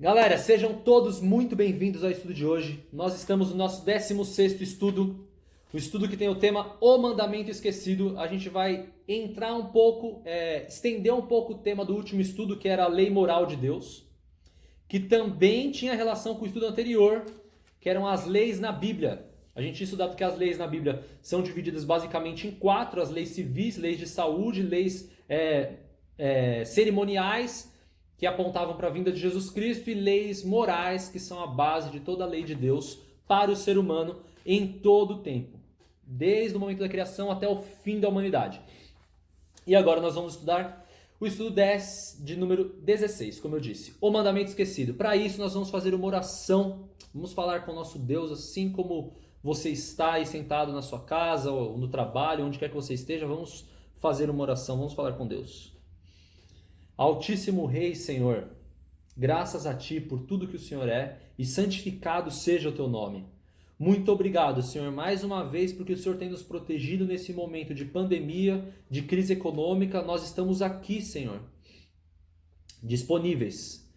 Galera, sejam todos muito bem-vindos ao estudo de hoje. Nós estamos no nosso 16º estudo, o estudo que tem o tema O Mandamento Esquecido. A gente vai entrar um pouco, estender um pouco o tema do último estudo, que era a lei moral de Deus, que também tinha relação com o estudo anterior, que eram as leis na Bíblia. A gente tinha estudado que as leis na Bíblia são divididas basicamente em 4, as leis civis, leis de saúde, leis cerimoniais, que apontavam para a vinda de Jesus Cristo, e leis morais, que são a base de toda a lei de Deus para o ser humano em todo o tempo, desde o momento da criação até o fim da humanidade. E agora nós vamos estudar o estudo 10 de número 16, como eu disse, o mandamento esquecido. Para isso nós vamos fazer uma oração, vamos falar com o nosso Deus, assim como você está aí sentado na sua casa ou no trabalho, onde quer que você esteja, vamos fazer uma oração, vamos falar com Deus. Altíssimo Rei, Senhor, graças a Ti por tudo que o Senhor é, e santificado seja o Teu nome. Muito obrigado, Senhor, mais uma vez, porque o Senhor tem nos protegido nesse momento de pandemia, de crise econômica. Nós estamos aqui, Senhor, disponíveis.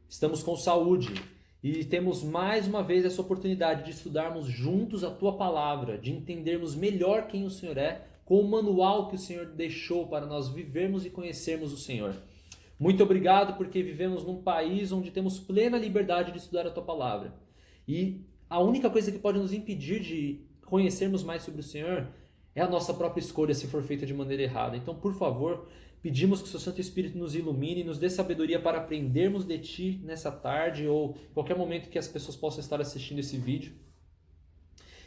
Estamos com saúde e temos mais uma vez essa oportunidade de estudarmos juntos a Tua palavra, de entendermos melhor quem o Senhor é, com o manual que o Senhor deixou para nós vivermos e conhecermos o Senhor. Muito obrigado porque vivemos num país onde temos plena liberdade de estudar a Tua palavra. E a única coisa que pode nos impedir de conhecermos mais sobre o Senhor é a nossa própria escolha, se for feita de maneira errada. Então, por favor, pedimos que o Seu Santo Espírito nos ilumine e nos dê sabedoria para aprendermos de Ti nessa tarde ou em qualquer momento que as pessoas possam estar assistindo esse vídeo.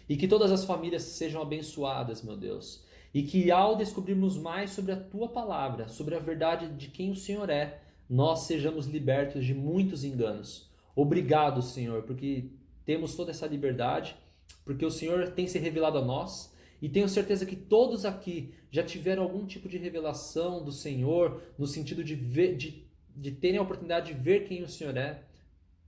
E que todas as famílias sejam abençoadas, meu Deus. E que ao descobrirmos mais sobre a Tua palavra, sobre a verdade de quem o Senhor é, nós sejamos libertos de muitos enganos. Obrigado, Senhor, porque temos toda essa liberdade, porque o Senhor tem se revelado a nós, e tenho certeza que todos aqui já tiveram algum tipo de revelação do Senhor, no sentido de terem a oportunidade de ver quem o Senhor é,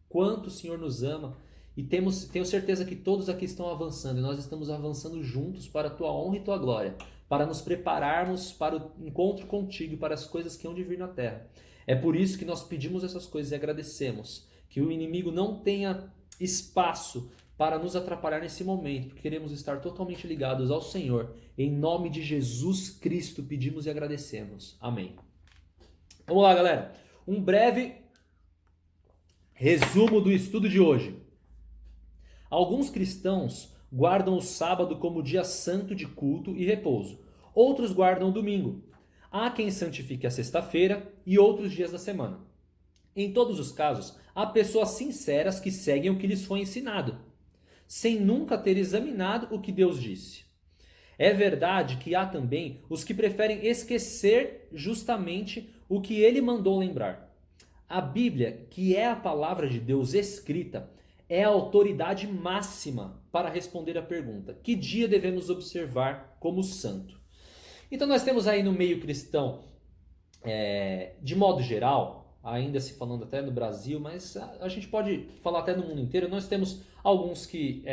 quanto o Senhor nos ama. E tenho certeza que todos aqui estão avançando, e nós estamos avançando juntos para a Tua honra e Tua glória, para nos prepararmos para o encontro contigo e para as coisas que hão de vir na terra. É por isso que nós pedimos essas coisas e agradecemos, que o inimigo não tenha espaço para nos atrapalhar nesse momento, porque queremos estar totalmente ligados ao Senhor. Em nome de Jesus Cristo pedimos e agradecemos. Amém. Vamos lá, galera. Um breve resumo do estudo de hoje. Alguns cristãos guardam o sábado como dia santo de culto e repouso. Outros guardam o domingo. Há quem santifique a sexta-feira e outros dias da semana. Em todos os casos, há pessoas sinceras que seguem o que lhes foi ensinado, sem nunca ter examinado o que Deus disse. É verdade que há também os que preferem esquecer justamente o que Ele mandou lembrar. A Bíblia, que é a palavra de Deus escrita, é a autoridade máxima para responder a pergunta: que dia devemos observar como santo? Então nós temos aí no meio cristão, de modo geral, ainda se falando até no Brasil, mas a gente pode falar até no mundo inteiro, nós temos alguns que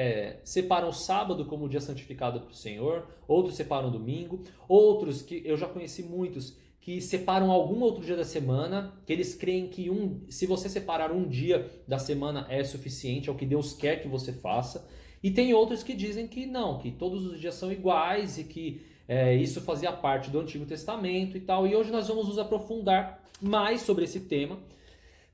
separam o sábado como dia santificado para o Senhor, outros separam o domingo, outros, que eu já conheci muitos, que separam algum outro dia da semana, que eles creem que se você separar um dia da semana é suficiente, é o que Deus quer que você faça. E tem outros que dizem que não, que todos os dias são iguais e que isso fazia parte do Antigo Testamento e tal. E hoje nós vamos nos aprofundar mais sobre esse tema,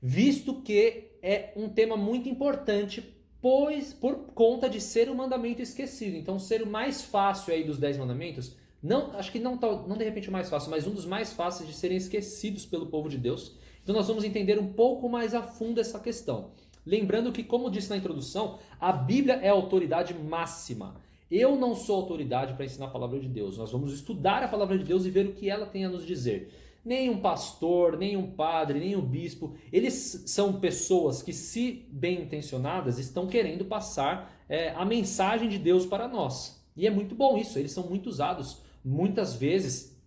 visto que é um tema muito importante, pois por conta de ser um mandamento esquecido. Então, ser o mais fácil aí dos 10 mandamentos, não, acho que não de repente o mais fácil, mas um dos mais fáceis de serem esquecidos pelo povo de Deus. Então nós vamos entender um pouco mais a fundo essa questão. Lembrando que, como disse na introdução, a Bíblia é a autoridade máxima. Eu não sou autoridade para ensinar a palavra de Deus. Nós vamos estudar a palavra de Deus e ver o que ela tem a nos dizer. Nem um pastor, nem um padre, nem um bispo, eles são pessoas que, se bem intencionadas, estão querendo passar a mensagem de Deus para nós. E é muito bom isso, eles são muito usados muitas vezes,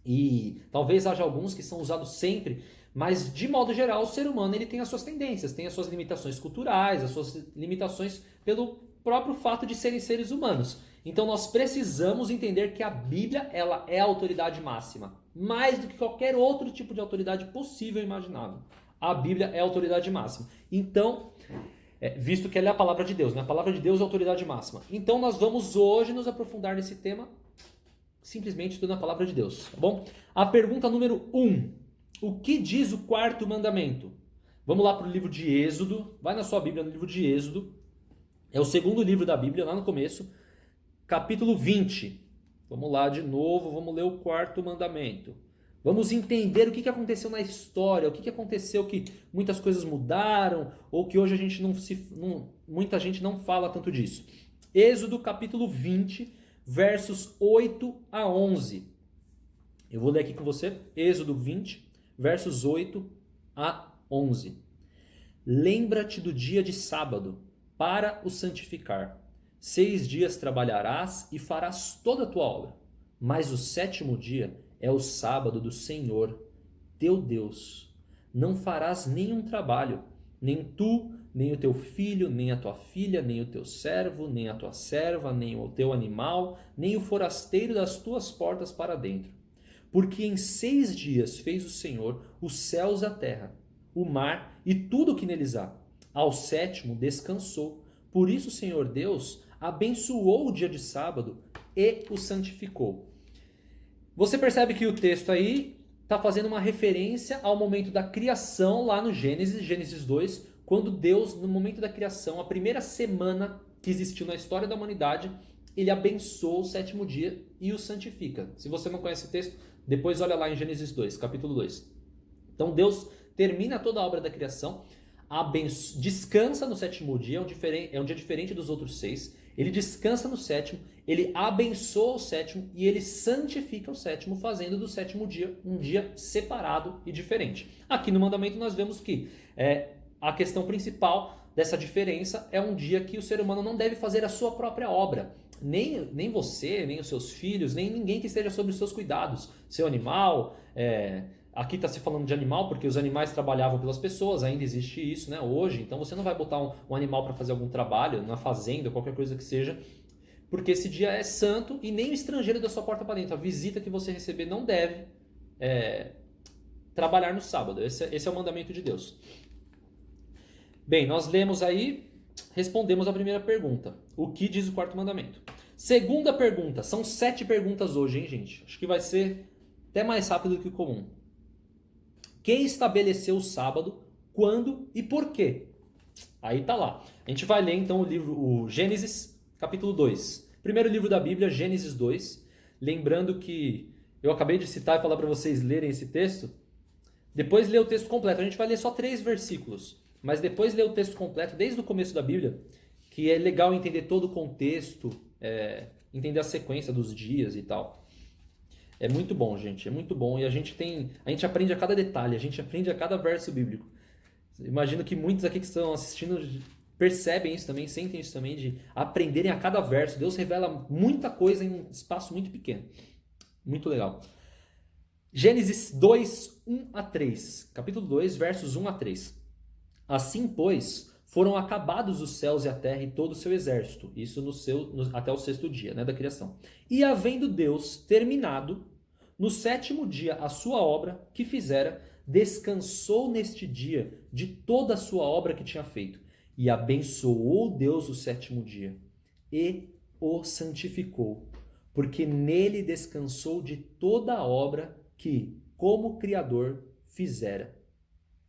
e talvez haja alguns que são usados sempre, mas de modo geral o ser humano ele tem as suas tendências, tem as suas limitações culturais, as suas limitações pelo próprio fato de serem seres humanos. Então nós precisamos entender que a Bíblia ela é a autoridade máxima, mais do que qualquer outro tipo de autoridade possível e imaginável. a Bíblia é a autoridade máxima. Então, visto que ela é a palavra de Deus, né? A palavra de Deus é a autoridade máxima. Então nós vamos hoje nos aprofundar nesse tema, simplesmente estudando a palavra de Deus, tá bom? A pergunta número 1. O que diz o quarto mandamento? Vamos lá para o livro de Êxodo. Vai na sua Bíblia no livro de Êxodo. É o segundo livro da Bíblia, lá no começo. Capítulo 20. Vamos lá de novo, vamos ler o quarto mandamento. Vamos entender o que aconteceu na história, o que aconteceu que muitas coisas mudaram, ou que hoje a gente muita gente não fala tanto disso. Êxodo capítulo 20, versos 8 a 11. Eu vou ler aqui com você, Êxodo 20, versos 8 a 11. Lembra-te do dia de sábado, para o santificar. 6 dias trabalharás e farás toda a tua obra, mas o sétimo dia é o sábado do Senhor, teu Deus. Não farás nenhum trabalho, nem tu, nem o teu filho, nem a tua filha, nem o teu servo, nem a tua serva, nem o teu animal, nem o forasteiro das tuas portas para dentro. Porque em 6 dias fez o Senhor os céus e a terra, o mar e tudo o que neles há. Ao sétimo descansou. Por isso o Senhor Deus abençoou o dia de sábado e o santificou. Você percebe que o texto aí está fazendo uma referência ao momento da criação lá no Gênesis 2, quando Deus, no momento da criação, a primeira semana que existiu na história da humanidade, ele abençoa o sétimo dia e o santifica. Se você não conhece o texto, depois olha lá em Gênesis 2, capítulo 2. Então Deus termina toda a obra da criação, descansa no sétimo dia, é um dia diferente dos outros 6. Ele descansa no sétimo, ele abençoa o sétimo e ele santifica o sétimo, fazendo do sétimo dia um dia separado e diferente. Aqui no mandamento nós vemos que a questão principal dessa diferença é um dia que o ser humano não deve fazer a sua própria obra. Nem você, nem os seus filhos, nem ninguém que esteja sob os seus cuidados. Seu animal, aqui está se falando de animal porque os animais trabalhavam pelas pessoas, ainda existe isso, né, hoje. Então você não vai botar um animal para fazer algum trabalho na fazenda, qualquer coisa que seja, porque esse dia é santo e nem o estrangeiro da sua porta para dentro. A visita que você receber não deve trabalhar no sábado. Esse é o mandamento de Deus. Bem, nós lemos aí, respondemos a primeira pergunta. O que diz o quarto mandamento? Segunda pergunta. São 7 perguntas hoje, hein, gente? Acho que vai ser até mais rápido do que o comum. Quem estabeleceu o sábado, quando e por quê? Aí tá lá. A gente vai ler então o Gênesis, capítulo 2. Primeiro livro da Bíblia, Gênesis 2. Lembrando que eu acabei de citar e falar para vocês lerem esse texto. Depois lê o texto completo. A gente vai ler só 3 versículos. Mas depois lê o texto completo, desde o começo da Bíblia, que é legal entender todo o contexto, entender a sequência dos dias e tal. É muito bom, gente, é muito bom. E a gente aprende a cada detalhe, a gente aprende a cada verso bíblico. Imagino que muitos aqui que estão assistindo percebem isso também, sentem isso também, de aprenderem a cada verso. Deus revela muita coisa em um espaço muito pequeno. Muito legal. Gênesis 2, 1 a 3. Capítulo 2, versos 1 a 3. Assim, pois, foram acabados os céus e a terra e todo o seu exército. Isso até o 6º dia, né, da criação. E havendo Deus terminado, no 7º dia, a sua obra que fizera, descansou neste dia de toda a sua obra que tinha feito. E abençoou Deus o 7º dia e o santificou, porque nele descansou de toda a obra que, como Criador, fizera.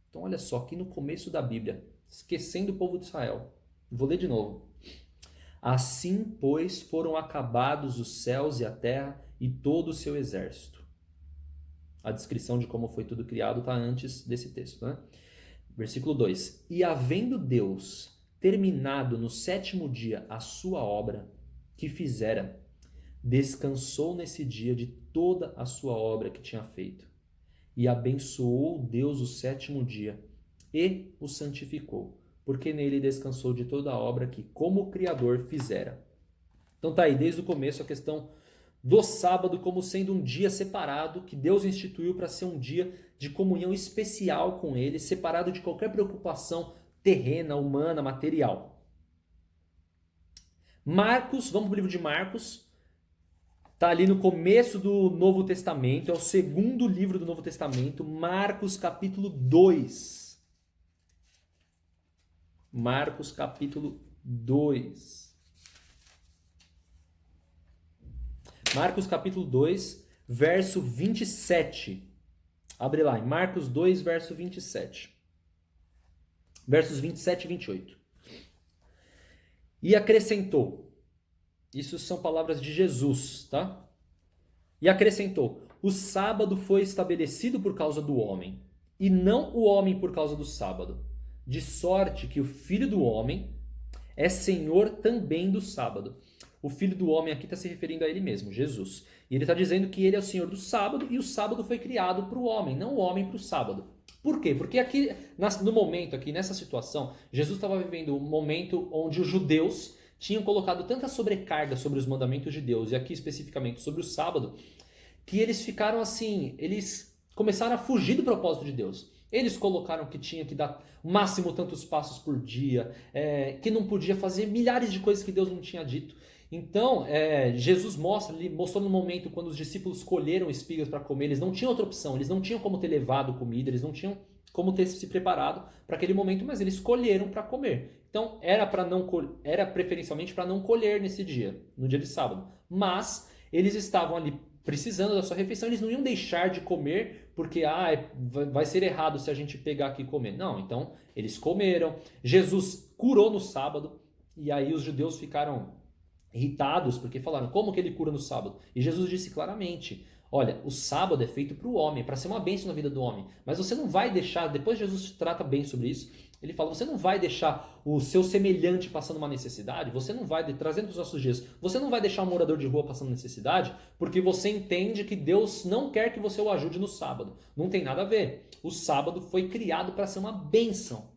Então olha só, aqui no começo da Bíblia, esquecendo o povo de Israel. Vou ler de novo. Assim, pois, foram acabados os céus e a terra e todo o seu exército. A descrição de como foi tudo criado está antes desse texto, né? Versículo 2. E havendo Deus terminado no 7º dia a sua obra que fizera, descansou nesse dia de toda a sua obra que tinha feito. E abençoou Deus o 7º dia e o santificou, porque nele descansou de toda a obra que, como Criador, fizera. Então tá aí, desde o começo, a questão do sábado como sendo um dia separado, que Deus instituiu para ser um dia de comunhão especial com ele, separado de qualquer preocupação terrena, humana, material. Marcos, vamos para o livro de Marcos. Está ali no começo do Novo Testamento, é o 2º livro do Novo Testamento, Marcos capítulo 2. Marcos capítulo 2. Marcos capítulo 2, verso 27. Abre lá, em Marcos 2, verso 27. Versos 27 e 28. E acrescentou, isso são palavras de Jesus, tá? E acrescentou, o sábado foi estabelecido por causa do homem, e não o homem por causa do sábado. De sorte que o Filho do Homem é Senhor também do sábado. O Filho do Homem aqui está se referindo a ele mesmo, Jesus. E ele está dizendo que ele é o Senhor do sábado e o sábado foi criado para o homem, não o homem para o sábado. Por quê? Porque aqui, no momento, aqui nessa situação, Jesus estava vivendo um momento onde os judeus tinham colocado tanta sobrecarga sobre os mandamentos de Deus, e aqui especificamente sobre o sábado, que eles ficaram assim, eles começaram a fugir do propósito de Deus. Eles colocaram que tinha que dar o máximo tantos passos por dia, que não podia fazer milhares de coisas que Deus não tinha dito. Então, Jesus mostrou no momento quando os discípulos colheram espigas para comer, eles não tinham outra opção, eles não tinham como ter levado comida, eles não tinham como ter se preparado para aquele momento, mas eles colheram para comer. Então, era preferencialmente para não colher nesse dia, no dia de sábado. Mas eles estavam ali precisando da sua refeição, eles não iam deixar de comer porque vai ser errado se a gente pegar aqui e comer. Não, então eles comeram. Jesus curou no sábado e aí os judeus ficaram irritados porque falaram, como que ele cura no sábado? E Jesus disse claramente, olha, o sábado é feito para o homem, para ser uma bênção na vida do homem, mas você não vai deixar, depois Jesus trata bem sobre isso, ele fala, você não vai deixar o seu semelhante passando uma necessidade, você não vai, trazendo para os nossos dias, você não vai deixar um morador de rua passando necessidade, porque você entende que Deus não quer que você o ajude no sábado. Não tem nada a ver. O sábado foi criado para ser uma bênção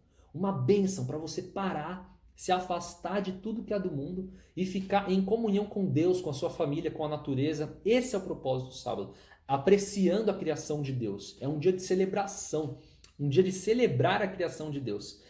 para você parar, se afastar de tudo que é do mundo e ficar em comunhão com Deus, com a sua família, com a natureza. Esse é o propósito do sábado, apreciando a criação de Deus. É um dia de celebração, um dia de celebrar a criação de Deus.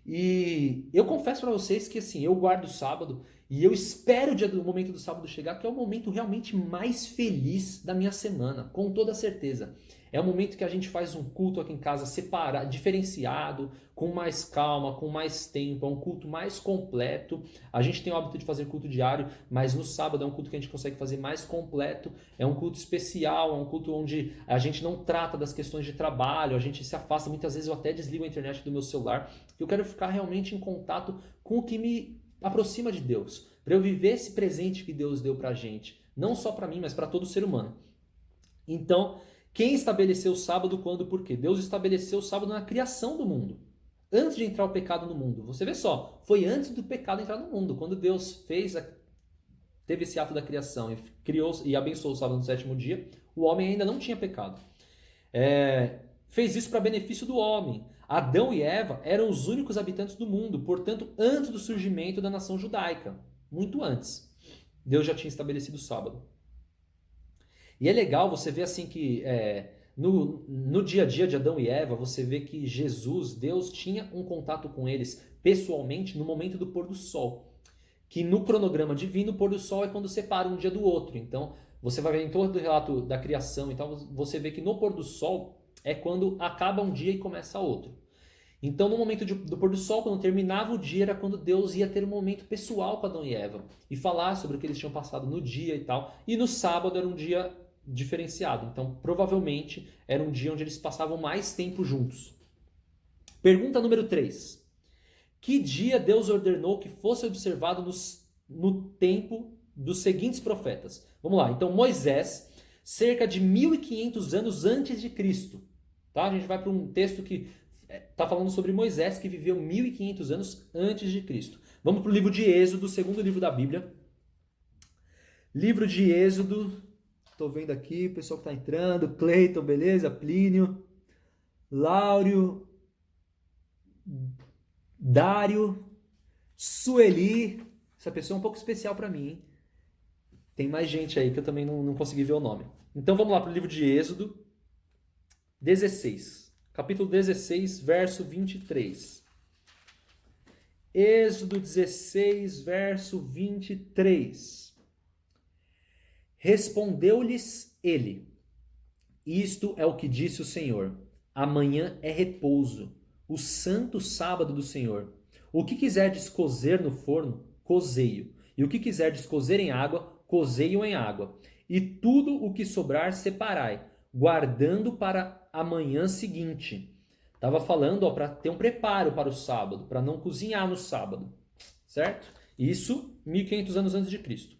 E eu confesso para vocês que assim, eu guardo o sábado e eu espero o momento do sábado chegar, que é o momento realmente mais feliz da minha semana, com toda certeza. É o momento que a gente faz um culto aqui em casa separado, diferenciado, com mais calma, com mais tempo, é um culto mais completo. A gente tem o hábito de fazer culto diário, mas no sábado é um culto que a gente consegue fazer mais completo. É um culto especial, é um culto onde a gente não trata das questões de trabalho, a gente se afasta. Muitas vezes eu até desligo a internet do meu celular, porque eu quero ficar realmente em contato com o que me aproxima de Deus, para eu viver esse presente que Deus deu pra gente, não só para mim, mas para todo ser humano. Então, quem estabeleceu o sábado, quando, por quê? Deus estabeleceu o sábado na criação do mundo, antes de entrar o pecado no mundo. Você vê só, foi antes do pecado entrar no mundo, quando Deus teve esse ato da criação e criou e abençoou o sábado no sétimo dia, o homem ainda não tinha pecado. Fez isso para benefício do homem. Adão e Eva eram os únicos habitantes do mundo, portanto, antes do surgimento da nação judaica. Muito antes. Deus já tinha estabelecido o sábado. E é legal você ver assim que no dia a dia de Adão e Eva, você vê que Jesus, Deus, tinha um contato com eles pessoalmente no momento do pôr do sol. Que no cronograma divino, o pôr do sol é quando separa um dia do outro. Então, você vai ver em todo o relato da criação, então você vê que no pôr do sol é quando acaba um dia e começa outro. Então, no momento do pôr do sol, quando terminava o dia, era quando Deus ia ter um momento pessoal com Adão e Eva e falar sobre o que eles tinham passado no dia e tal. E no sábado era um dia diferenciado. Então, provavelmente, era um dia onde eles passavam mais tempo juntos. Pergunta número 3. Que dia Deus ordenou que fosse observado no tempo dos seguintes profetas? Vamos lá. Então, Moisés, cerca de 1500 anos antes de Cristo. Tá? A gente vai para um texto que está falando sobre Moisés, que viveu 1500 anos antes de Cristo. Vamos para o livro de Êxodo, o segundo livro da Bíblia. Livro de Êxodo. Estou vendo aqui o pessoal que está entrando. Cleiton, beleza? Plínio. Láurio. Dário. Sueli. Essa pessoa é um pouco especial para mim, hein? Tem mais gente aí que eu também não consegui ver o nome. Então vamos lá para o livro de Êxodo 16. Capítulo 16, verso 23. Êxodo 16, verso 23. Respondeu-lhes ele: Isto é o que disse o Senhor: Amanhã é repouso, o santo sábado do Senhor. O que quiserdes cozer no forno, cozei-o. E o que quiserdes cozer em água, cozei-o em água. E tudo o que sobrar, separai, guardando para a manhã seguinte. Estava falando para ter um preparo para o sábado, para não cozinhar no sábado. Certo? Isso 1500 anos antes de Cristo.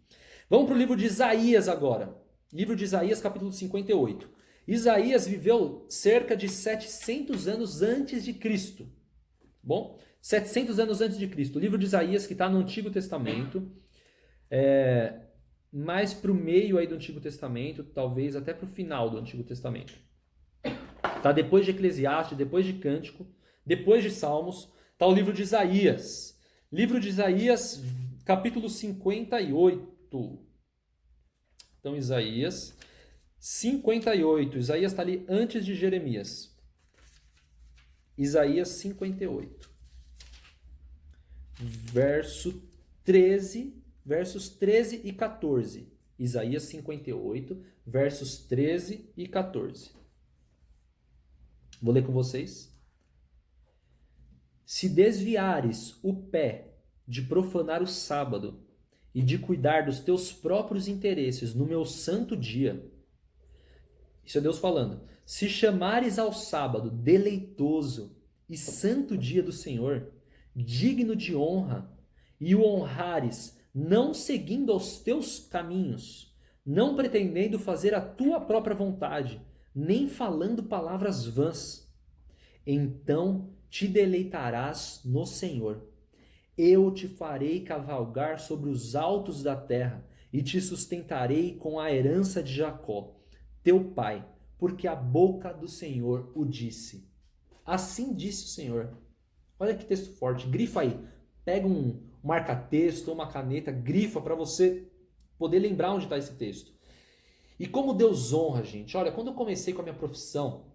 Vamos para o livro de Isaías agora. Livro de Isaías, capítulo 58. Isaías viveu cerca de 700 anos antes de Cristo. Bom, 700 anos antes de Cristo. O livro de Isaías, que está no Antigo Testamento, mais para o meio aí do Antigo Testamento, talvez até para o final do Antigo Testamento. Tá depois de Eclesiastes, depois de Cântico, depois de Salmos, está o livro de Isaías. Livro de Isaías, capítulo 58. Então, Isaías 58. Isaías está ali antes de Jeremias. Isaías 58. Versos 13 e 14. Isaías 58, versos 13 e 14. Vou ler com vocês. Se desviares o pé de profanar o sábado e de cuidar dos teus próprios interesses no meu santo dia, isso é Deus falando, se chamares ao sábado deleitoso e santo dia do Senhor, digno de honra, e o honrares, não seguindo aos teus caminhos, não pretendendo fazer a tua própria vontade, nem falando palavras vãs, então te deleitarás no Senhor. Eu te farei cavalgar sobre os altos da terra e te sustentarei com a herança de Jacó, teu pai, porque a boca do Senhor o disse. Assim disse o Senhor. Olha que texto forte. Grifa aí. Pega um marca-texto ou uma caneta, grifa para você poder lembrar onde está esse texto. E como Deus honra, gente. Olha, quando eu comecei com a minha profissão,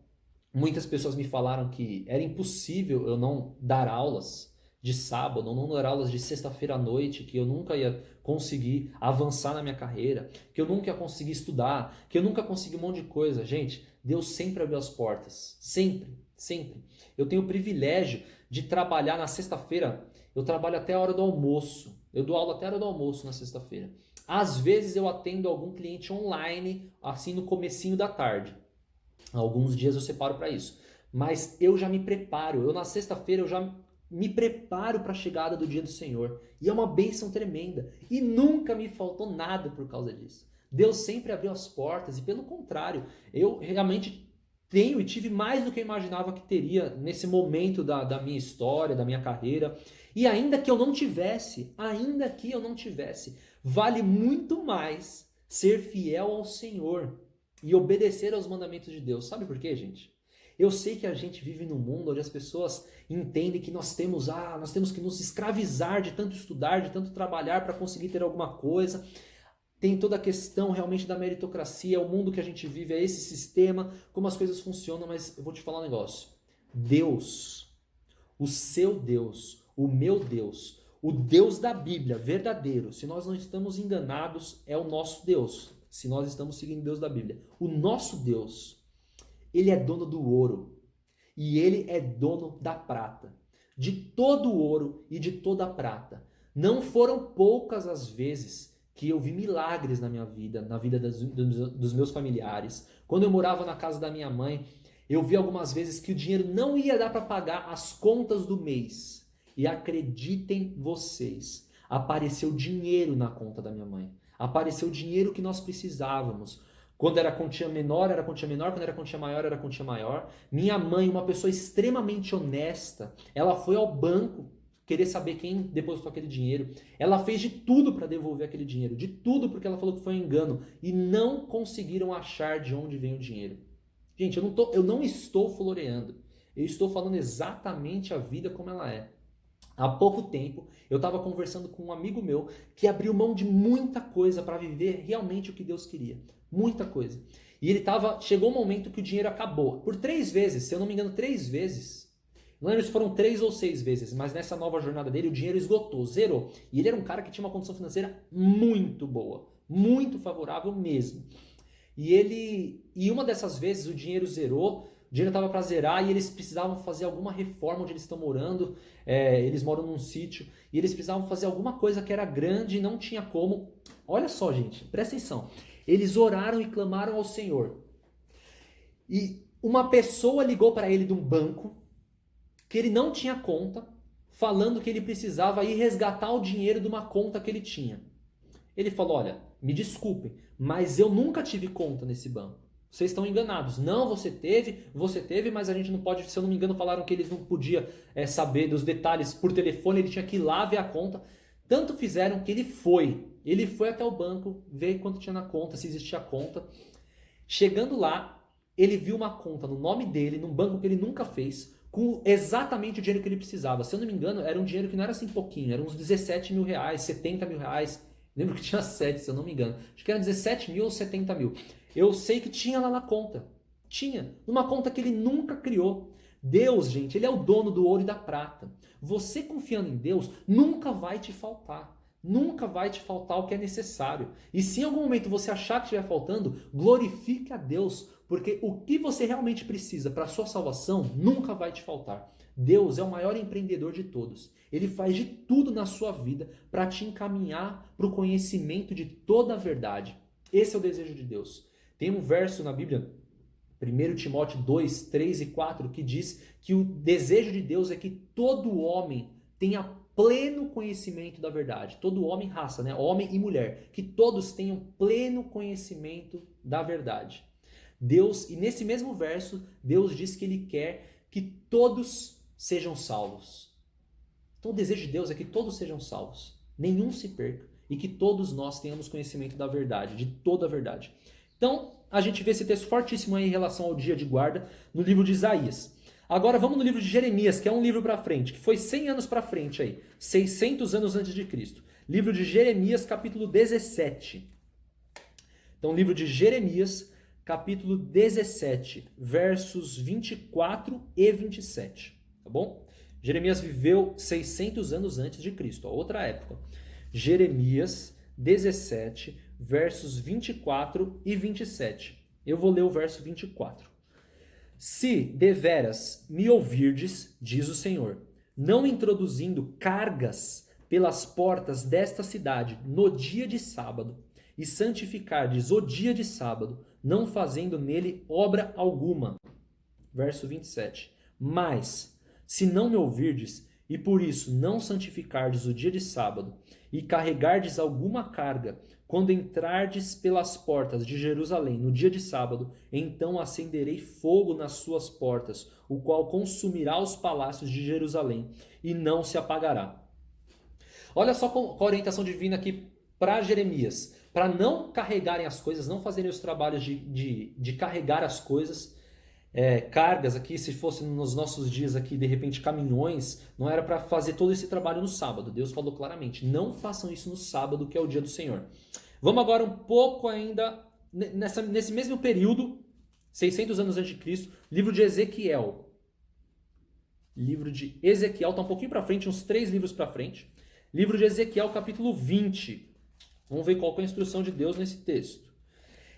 muitas pessoas me falaram que era impossível eu não dar aulas de sábado, ou não dar aulas de sexta-feira à noite, que eu nunca ia conseguir avançar na minha carreira, que eu nunca ia conseguir estudar, que eu nunca consegui um monte de coisa. Gente, Deus sempre abriu as portas. Sempre, sempre. Eu tenho o privilégio de trabalhar na sexta-feira, eu trabalho até a hora do almoço. Eu dou aula até a hora do almoço na sexta-feira. Às vezes eu atendo algum cliente online, assim no comecinho da tarde. Alguns dias eu separo para isso. Mas eu já me preparo. Eu na sexta-feira eu já me preparo para a chegada do dia do Senhor. E é uma bênção tremenda. E nunca me faltou nada por causa disso. Deus sempre abriu as portas. E pelo contrário, eu realmente tenho e tive mais do que eu imaginava que teria nesse momento da minha história, da minha carreira. E ainda que eu não tivesse, vale muito mais ser fiel ao Senhor e obedecer aos mandamentos de Deus. Sabe por quê, gente? Eu sei que a gente vive num mundo onde as pessoas entendem que nós temos que nos escravizar de tanto estudar, de tanto trabalhar para conseguir ter alguma coisa. Tem toda a questão realmente da meritocracia, o mundo que a gente vive, é esse sistema, como as coisas funcionam, mas eu vou te falar um negócio. Deus, o seu Deus, o meu Deus, o Deus da Bíblia, verdadeiro, se nós não estamos enganados, é o nosso Deus. Se nós estamos seguindo o Deus da Bíblia. O nosso Deus, ele é dono do ouro e ele é dono da prata. De todo o ouro e de toda a prata. Não foram poucas as vezes que eu vi milagres na minha vida, na vida dos meus familiares. Quando eu morava na casa da minha mãe, eu vi algumas vezes que o dinheiro não ia dar para pagar as contas do mês. E acreditem vocês, apareceu dinheiro na conta da minha mãe. Apareceu o dinheiro que nós precisávamos. Quando era quantia menor, era quantia menor. Quando era quantia maior, era quantia maior. Minha mãe, uma pessoa extremamente honesta, ela foi ao banco querer saber quem depositou aquele dinheiro. Ela fez de tudo para devolver aquele dinheiro. De tudo, porque ela falou que foi um engano. E não conseguiram achar de onde vem o dinheiro. Gente, eu não estou floreando. Eu estou falando exatamente a vida como ela é. Há pouco tempo, eu estava conversando com um amigo meu que abriu mão de muita coisa para viver realmente o que Deus queria. Muita coisa. E chegou um momento que o dinheiro acabou. Por 3 vezes, se eu não me engano, 3 vezes. Não lembro se foram 3 ou 6 vezes, mas nessa nova jornada dele, o dinheiro esgotou, zerou. E ele era um cara que tinha uma condição financeira muito boa, muito favorável mesmo. E uma dessas vezes o dinheiro zerou, dinheiro estava para zerar e eles precisavam fazer alguma reforma onde eles estão morando. Eles moram num sítio e eles precisavam fazer alguma coisa que era grande e não tinha como. Olha só, gente, presta atenção. Eles oraram e clamaram ao Senhor. E uma pessoa ligou para ele de um banco que ele não tinha conta, falando que ele precisava ir resgatar o dinheiro de uma conta que ele tinha. Ele falou, olha, me desculpem, mas eu nunca tive conta nesse banco. Vocês estão enganados. Não, você teve, mas a gente não pode, se eu não me engano, falaram que eles não podiam saber dos detalhes por telefone, ele tinha que ir lá ver a conta. Tanto fizeram que ele foi. Ele foi até o banco, ver quanto tinha na conta, se existia conta. Chegando lá, ele viu uma conta no nome dele, num banco que ele nunca fez, com exatamente o dinheiro que ele precisava. Se eu não me engano, era um dinheiro que não era assim pouquinho, era uns 17 mil reais, 70 mil reais. Lembro que tinha 7, se eu não me engano. Acho que era 17 mil ou 70 mil. Eu sei que tinha lá na conta. Tinha. Numa conta que ele nunca criou. Deus, gente, ele é o dono do ouro e da prata. Você confiando em Deus, nunca vai te faltar. Nunca vai te faltar o que é necessário. E se em algum momento você achar que estiver faltando, glorifique a Deus, porque o que você realmente precisa para a sua salvação nunca vai te faltar. Deus é o maior empreendedor de todos. Ele faz de tudo na sua vida para te encaminhar para o conhecimento de toda a verdade. Esse é o desejo de Deus. Tem um verso na Bíblia, 1 Timóteo 2, 3 e 4, que diz que o desejo de Deus é que todo homem tenha pleno conhecimento da verdade. Todo homem, raça, né? Homem e mulher. Que todos tenham pleno conhecimento da verdade. Deus, e nesse mesmo verso, Deus diz que Ele quer que todos sejam salvos. Então o desejo de Deus é que todos sejam salvos. Nenhum se perca. E que todos nós tenhamos conhecimento da verdade, de toda a verdade. Então, a gente vê esse texto fortíssimo aí em relação ao dia de guarda no livro de Isaías. Agora vamos no livro de Jeremias, que é um livro para frente, que foi 100 anos para frente aí, 600 anos antes de Cristo. Livro de Jeremias, capítulo 17. Então, livro de Jeremias, capítulo 17, versos 24 e 27, tá bom? Jeremias viveu 600 anos antes de Cristo, outra época. Jeremias 17, versos 24 e 27. Eu vou ler o verso 24. Se deveras me ouvirdes, diz o Senhor, não introduzindo cargas pelas portas desta cidade no dia de sábado, e santificardes o dia de sábado, não fazendo nele obra alguma. Verso 27. Mas, se não me ouvirdes, e por isso não santificardes o dia de sábado, e carregardes alguma carga, quando entrardes pelas portas de Jerusalém no dia de sábado, então acenderei fogo nas suas portas, o qual consumirá os palácios de Jerusalém, e não se apagará. Olha só a orientação divina aqui para Jeremias. Para não carregarem as coisas, não fazerem os trabalhos de carregar as coisas, cargas aqui, se fosse nos nossos dias aqui, de repente caminhões, não era para fazer todo esse trabalho no sábado. Deus falou claramente, não façam isso no sábado, que é o dia do Senhor. Vamos agora um pouco ainda, nesse mesmo período, 600 anos antes de Cristo, livro de Ezequiel. Livro de Ezequiel, está um pouquinho para frente, uns 3 livros para frente. Livro de Ezequiel, capítulo 20. Vamos ver qual é a instrução de Deus nesse texto.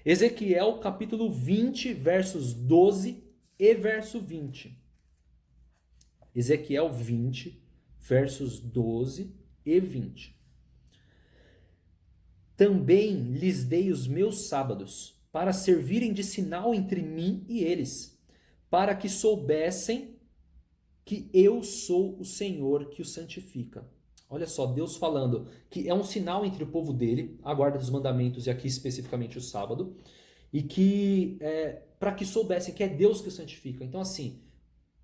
Ezequiel, capítulo 20, versos 12 e verso 20. Ezequiel 20, versos 12 e 20. Também lhes dei os meus sábados, para servirem de sinal entre mim e eles, para que soubessem que eu sou o Senhor que os santifica. Olha só, Deus falando que é um sinal entre o povo dele, a guarda dos mandamentos e aqui especificamente o sábado, e que para que soubessem que é Deus que os santifica. Então assim,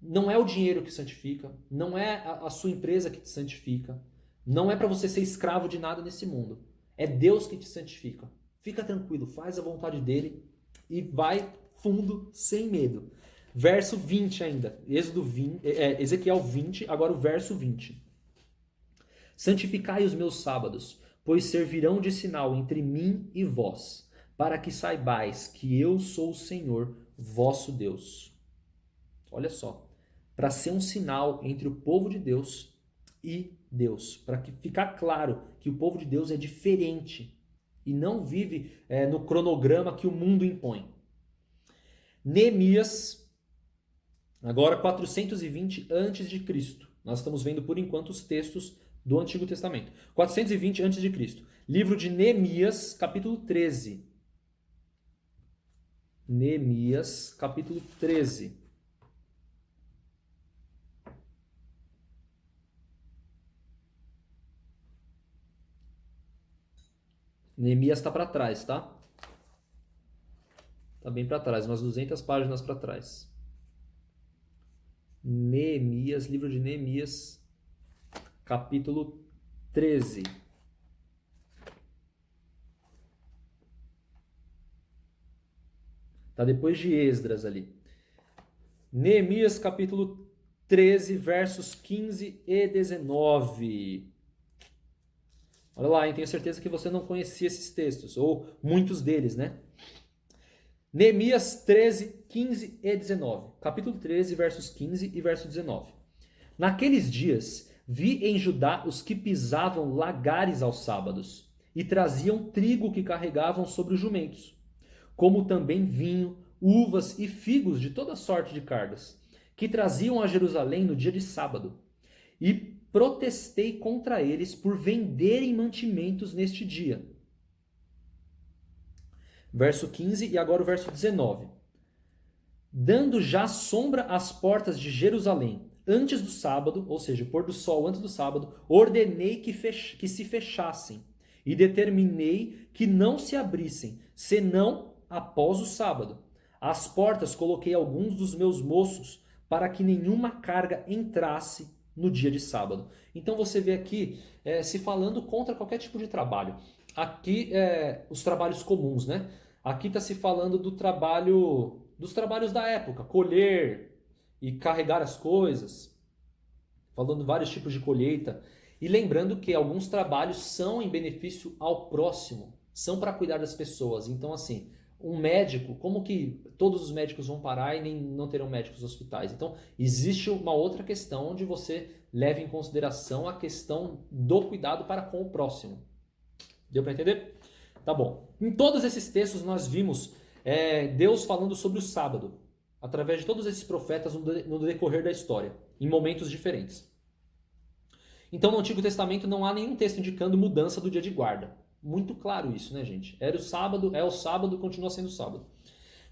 não é o dinheiro que santifica, não é a sua empresa que te santifica, não é para você ser escravo de nada nesse mundo. É Deus que te santifica. Fica tranquilo, faz a vontade dele e vai fundo, sem medo. Verso 20 ainda, Ezequiel 20, agora o verso 20. Santificai os meus sábados, pois servirão de sinal entre mim e vós, para que saibais que eu sou o Senhor, vosso Deus. Olha só, para ser um sinal entre o povo de Deus e Deus, para que ficar claro que o povo de Deus é diferente e não vive no cronograma que o mundo impõe. Neemias, Agora 420 antes de Cristo. Nós estamos vendo por enquanto os textos do Antigo Testamento. 420 antes de Cristo. Livro de Neemias, capítulo 13. Neemias, capítulo 13. Neemias está para trás, tá? Está bem para trás, umas 200 páginas para trás. Neemias, livro de Neemias, capítulo 13. Está depois de Esdras ali. Neemias, capítulo 13, versos 15 e 19. Olha lá, hein? Tenho certeza que você não conhecia esses textos, ou muitos deles, né? Neemias 13, 15 e 19. Capítulo 13, versos 15 e verso 19. Naqueles dias, vi em Judá os que pisavam lagares aos sábados, e traziam trigo que carregavam sobre os jumentos, como também vinho, uvas e figos de toda sorte de cargas, que traziam a Jerusalém no dia de sábado. E protestei contra eles por venderem mantimentos neste dia. Verso 15 e agora o verso 19. Dando já sombra às portas de Jerusalém, antes do sábado, ou seja, o pôr do sol antes do sábado, ordenei que se fechassem e determinei que não se abrissem, senão após o sábado. Às portas coloquei alguns dos meus moços para que nenhuma carga entrasse no dia de sábado. Então você vê aqui se falando contra qualquer tipo de trabalho. Aqui os trabalhos comuns, né? Aqui está se falando dos trabalhos da época, colher e carregar as coisas, falando vários tipos de colheita. E lembrando que alguns trabalhos são em benefício ao próximo, são para cuidar das pessoas. Então, assim, um médico, como que todos os médicos vão parar e nem não terão médicos nos hospitais? Então, existe uma outra questão onde você leva em consideração a questão do cuidado para com o próximo. Deu para entender? Tá bom. Em todos esses textos nós vimos Deus falando sobre o sábado, através de todos esses profetas no decorrer da história, em momentos diferentes. Então no Antigo Testamento não há nenhum texto indicando mudança do dia de guarda. Muito claro isso, né, gente? Era o sábado, é o sábado, continua sendo sábado.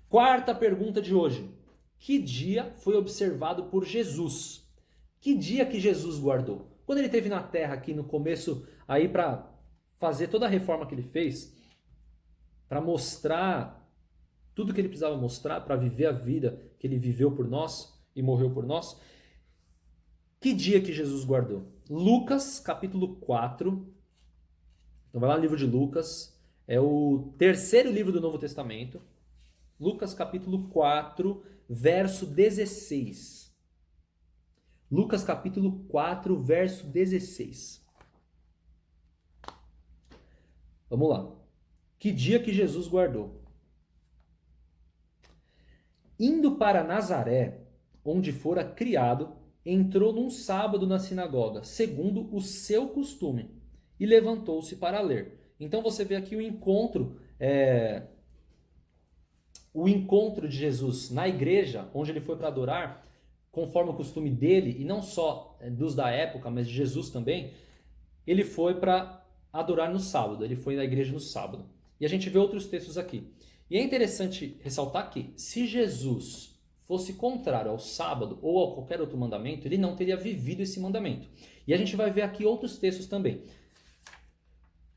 Quarta pergunta de hoje. Que dia foi observado por Jesus? Que dia que Jesus guardou? Quando ele esteve na terra aqui no começo, aí para fazer toda a reforma que ele fez, para mostrar tudo que ele precisava mostrar, para viver a vida que ele viveu por nós e morreu por nós. Que dia que Jesus guardou? Lucas, capítulo 4. Então vai lá no livro de Lucas. É o terceiro livro do Novo Testamento. Lucas, capítulo 4, verso 16. Lucas, capítulo 4, verso 16. Vamos lá. Que dia que Jesus guardou? Indo para Nazaré, onde fora criado, entrou num sábado na sinagoga, segundo o seu costume, e levantou-se para ler. Então você vê aqui o encontro de Jesus na igreja, onde ele foi para adorar, conforme o costume dele, e não só dos da época, mas de Jesus também, ele foi para adorar no sábado, ele foi na igreja no sábado. E a gente vê outros textos aqui. E é interessante ressaltar que, se Jesus fosse contrário ao sábado ou a qualquer outro mandamento, ele não teria vivido esse mandamento. E a gente vai ver aqui outros textos também.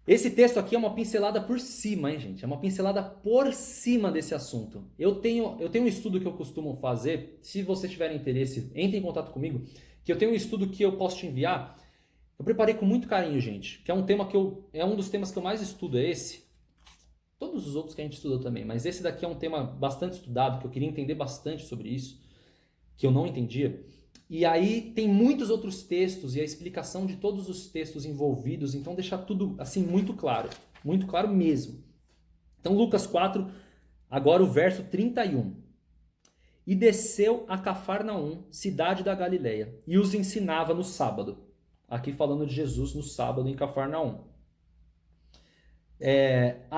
Esse texto aqui é uma pincelada por cima, hein, gente? É uma pincelada por cima desse assunto. Eu tenho um estudo que eu costumo fazer. Se você tiver interesse, entre em contato comigo, que eu tenho um estudo que eu posso te enviar. Eu preparei com muito carinho, gente, que é um tema é um dos temas que eu mais estudo, é esse. Todos os outros que a gente estudou também, mas esse daqui é um tema bastante estudado, que eu queria entender bastante sobre isso, que eu não entendia. E aí tem muitos outros textos e a explicação de todos os textos envolvidos, então deixa tudo assim muito claro mesmo. Então Lucas 4, agora o verso 31. E desceu a Cafarnaum, cidade da Galileia, e os ensinava no sábado. Aqui falando de Jesus no sábado em Cafarnaum.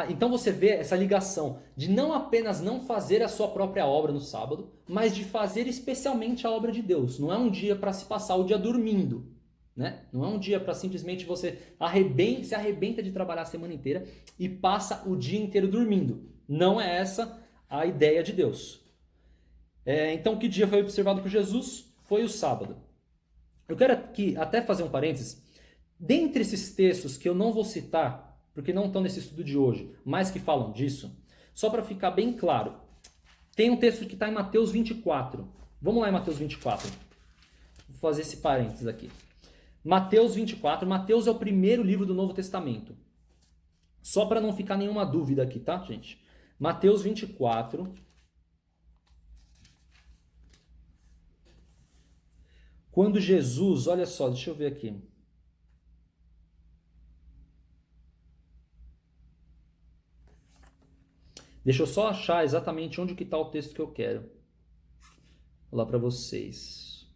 Então você vê essa ligação de não apenas não fazer a sua própria obra no sábado, mas de fazer especialmente a obra de Deus. Não é um dia para se passar o dia dormindo, né? Não é um dia para simplesmente você se arrebenta de trabalhar a semana inteira e passa o dia inteiro dormindo. Não é essa a ideia de Deus. Então, que dia foi observado por Jesus? Foi o sábado. Eu quero aqui até fazer um parênteses. Dentre esses textos que eu não vou citar, porque não estão nesse estudo de hoje, mas que falam disso, só para ficar bem claro, tem um texto que está em Mateus 24. Vamos lá em Mateus 24. Vou fazer esse parênteses aqui. Mateus 24. Mateus é o primeiro livro do Novo Testamento. Só para não ficar nenhuma dúvida aqui, tá, gente? Mateus 24. Quando Jesus, olha só, deixa eu ver aqui. Deixa eu só achar exatamente onde que está o texto que eu quero. Vou lá para vocês.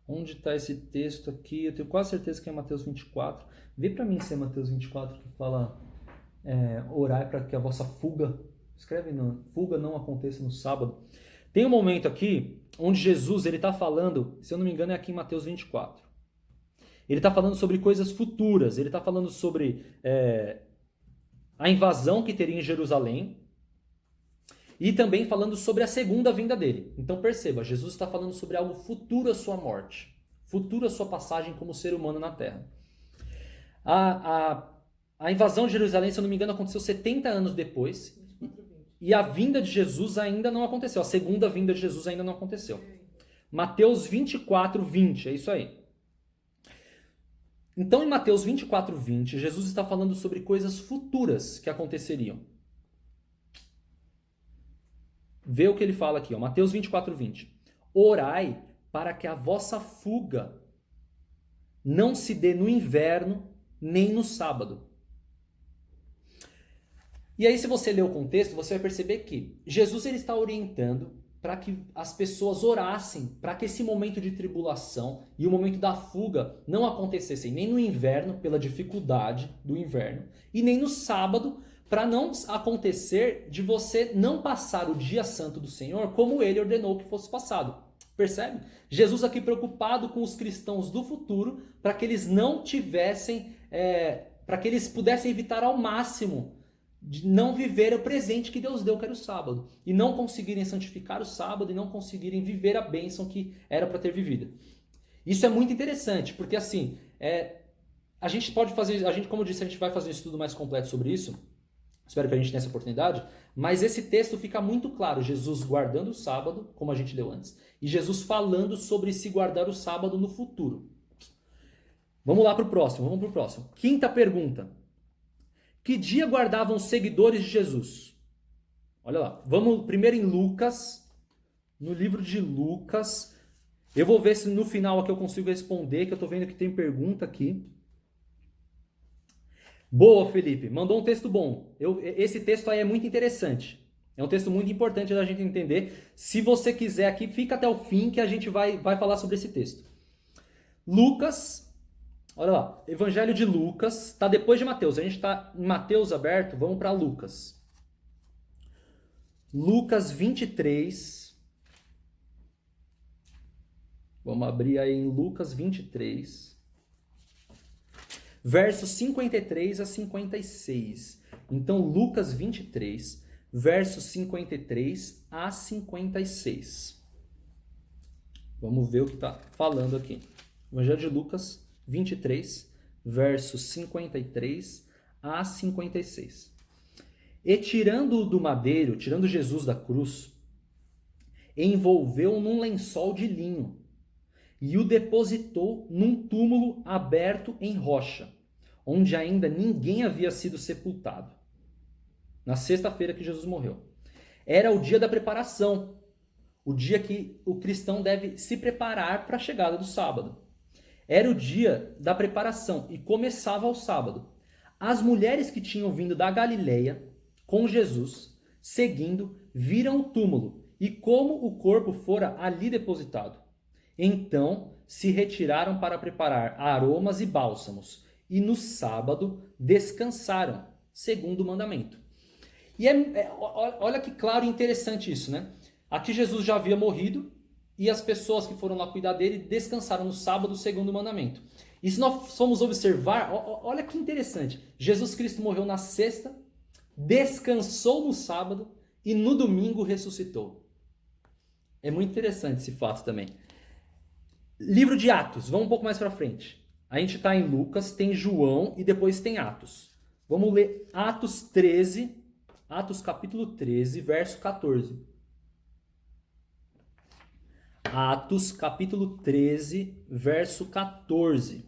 Onde está esse texto aqui? Eu tenho quase certeza que é Mateus 24. Vê para mim se é Mateus 24 que fala orar para que a vossa fuga, escreve não, fuga não aconteça no sábado. Tem um momento aqui onde Jesus ele está falando, se eu não me engano é aqui em Mateus 24. Ele está falando sobre coisas futuras, ele está falando sobre a invasão que teria em Jerusalém e também falando sobre a segunda vinda dele. Então perceba, Jesus está falando sobre algo futuro à sua morte, futuro à sua passagem como ser humano na Terra. A invasão de Jerusalém, se eu não me engano, aconteceu 70 anos depois. E a vinda de Jesus ainda não aconteceu. A segunda vinda de Jesus ainda não aconteceu. Mateus 24, 20. É isso aí. Então, em Mateus 24, 20, Jesus está falando sobre coisas futuras que aconteceriam. Vê o que ele fala aqui. Mateus 24, 20. Orai para que a vossa fuga não se dê no inverno nem no sábado. E aí, se você ler o contexto, você vai perceber que Jesus ele está orientando para que as pessoas orassem, para que esse momento de tribulação e o momento da fuga não acontecessem nem no inverno, pela dificuldade do inverno, e nem no sábado, para não acontecer de você não passar o dia santo do Senhor como ele ordenou que fosse passado. Percebe? Jesus aqui preocupado com os cristãos do futuro, para que eles não tivessem, para que eles pudessem evitar ao máximo de não viver o presente que Deus deu, que era o sábado, e não conseguirem santificar o sábado e não conseguirem viver a bênção que era para ter vivida. Isso é muito interessante, porque assim, a gente pode fazer, como eu disse, a gente vai fazer um estudo mais completo sobre isso, espero que a gente tenha essa oportunidade, mas esse texto fica muito claro, Jesus guardando o sábado, como a gente leu antes, e Jesus falando sobre se guardar o sábado no futuro. Vamos lá para o próximo. Quinta pergunta. Que dia guardavam os seguidores de Jesus? Olha lá. Vamos primeiro em Lucas. No livro de Lucas. Eu vou ver se no final aqui eu consigo responder, que eu estou vendo que tem pergunta aqui. Boa, Felipe. Mandou um texto bom. Esse texto aí é muito interessante. É um texto muito importante da gente entender. Se você quiser aqui, fica até o fim que a gente vai falar sobre esse texto. Lucas... Olha lá, Evangelho de Lucas, está depois de Mateus. A gente está em Mateus aberto, vamos para Lucas. Lucas 23. Vamos abrir aí em Lucas 23. Versos 53 a 56. Então, Lucas 23, versos 53 a 56. Vamos ver o que está falando aqui. Evangelho de Lucas 23, versos 53 a 56. E tirando-o do madeiro, tirando Jesus da cruz, envolveu-o num lençol de linho e o depositou num túmulo aberto em rocha, onde ainda ninguém havia sido sepultado. Na sexta-feira que Jesus morreu. Era o dia da preparação, o dia que o cristão deve se preparar para a chegada do sábado. Era o dia da preparação e começava ao sábado. As mulheres que tinham vindo da Galileia com Jesus, seguindo, viram o túmulo e como o corpo fora ali depositado. Então se retiraram para preparar aromas e bálsamos, e no sábado descansaram, segundo o mandamento. E olha que claro e interessante isso, né? Aqui Jesus já havia morrido e as pessoas que foram lá cuidar dele descansaram no sábado, segundo o mandamento. E se nós formos observar, olha que interessante. Jesus Cristo morreu na sexta, descansou no sábado e no domingo ressuscitou. É muito interessante esse fato também. Livro de Atos, vamos um pouco mais para frente. A gente está em Lucas, tem João e depois tem Atos. Vamos ler Atos 13, Atos capítulo 13, verso 14. Atos capítulo 13, verso 14.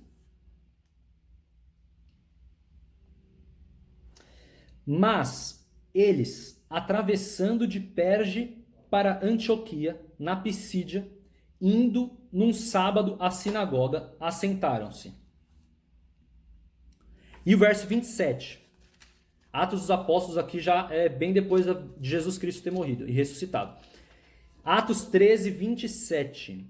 Mas eles, atravessando de Perge para Antioquia, na Pisídia, indo num sábado à sinagoga, assentaram-se. E o verso 27. Atos dos Apóstolos aqui já é bem depois de Jesus Cristo ter morrido e ressuscitado. Atos 13, 27.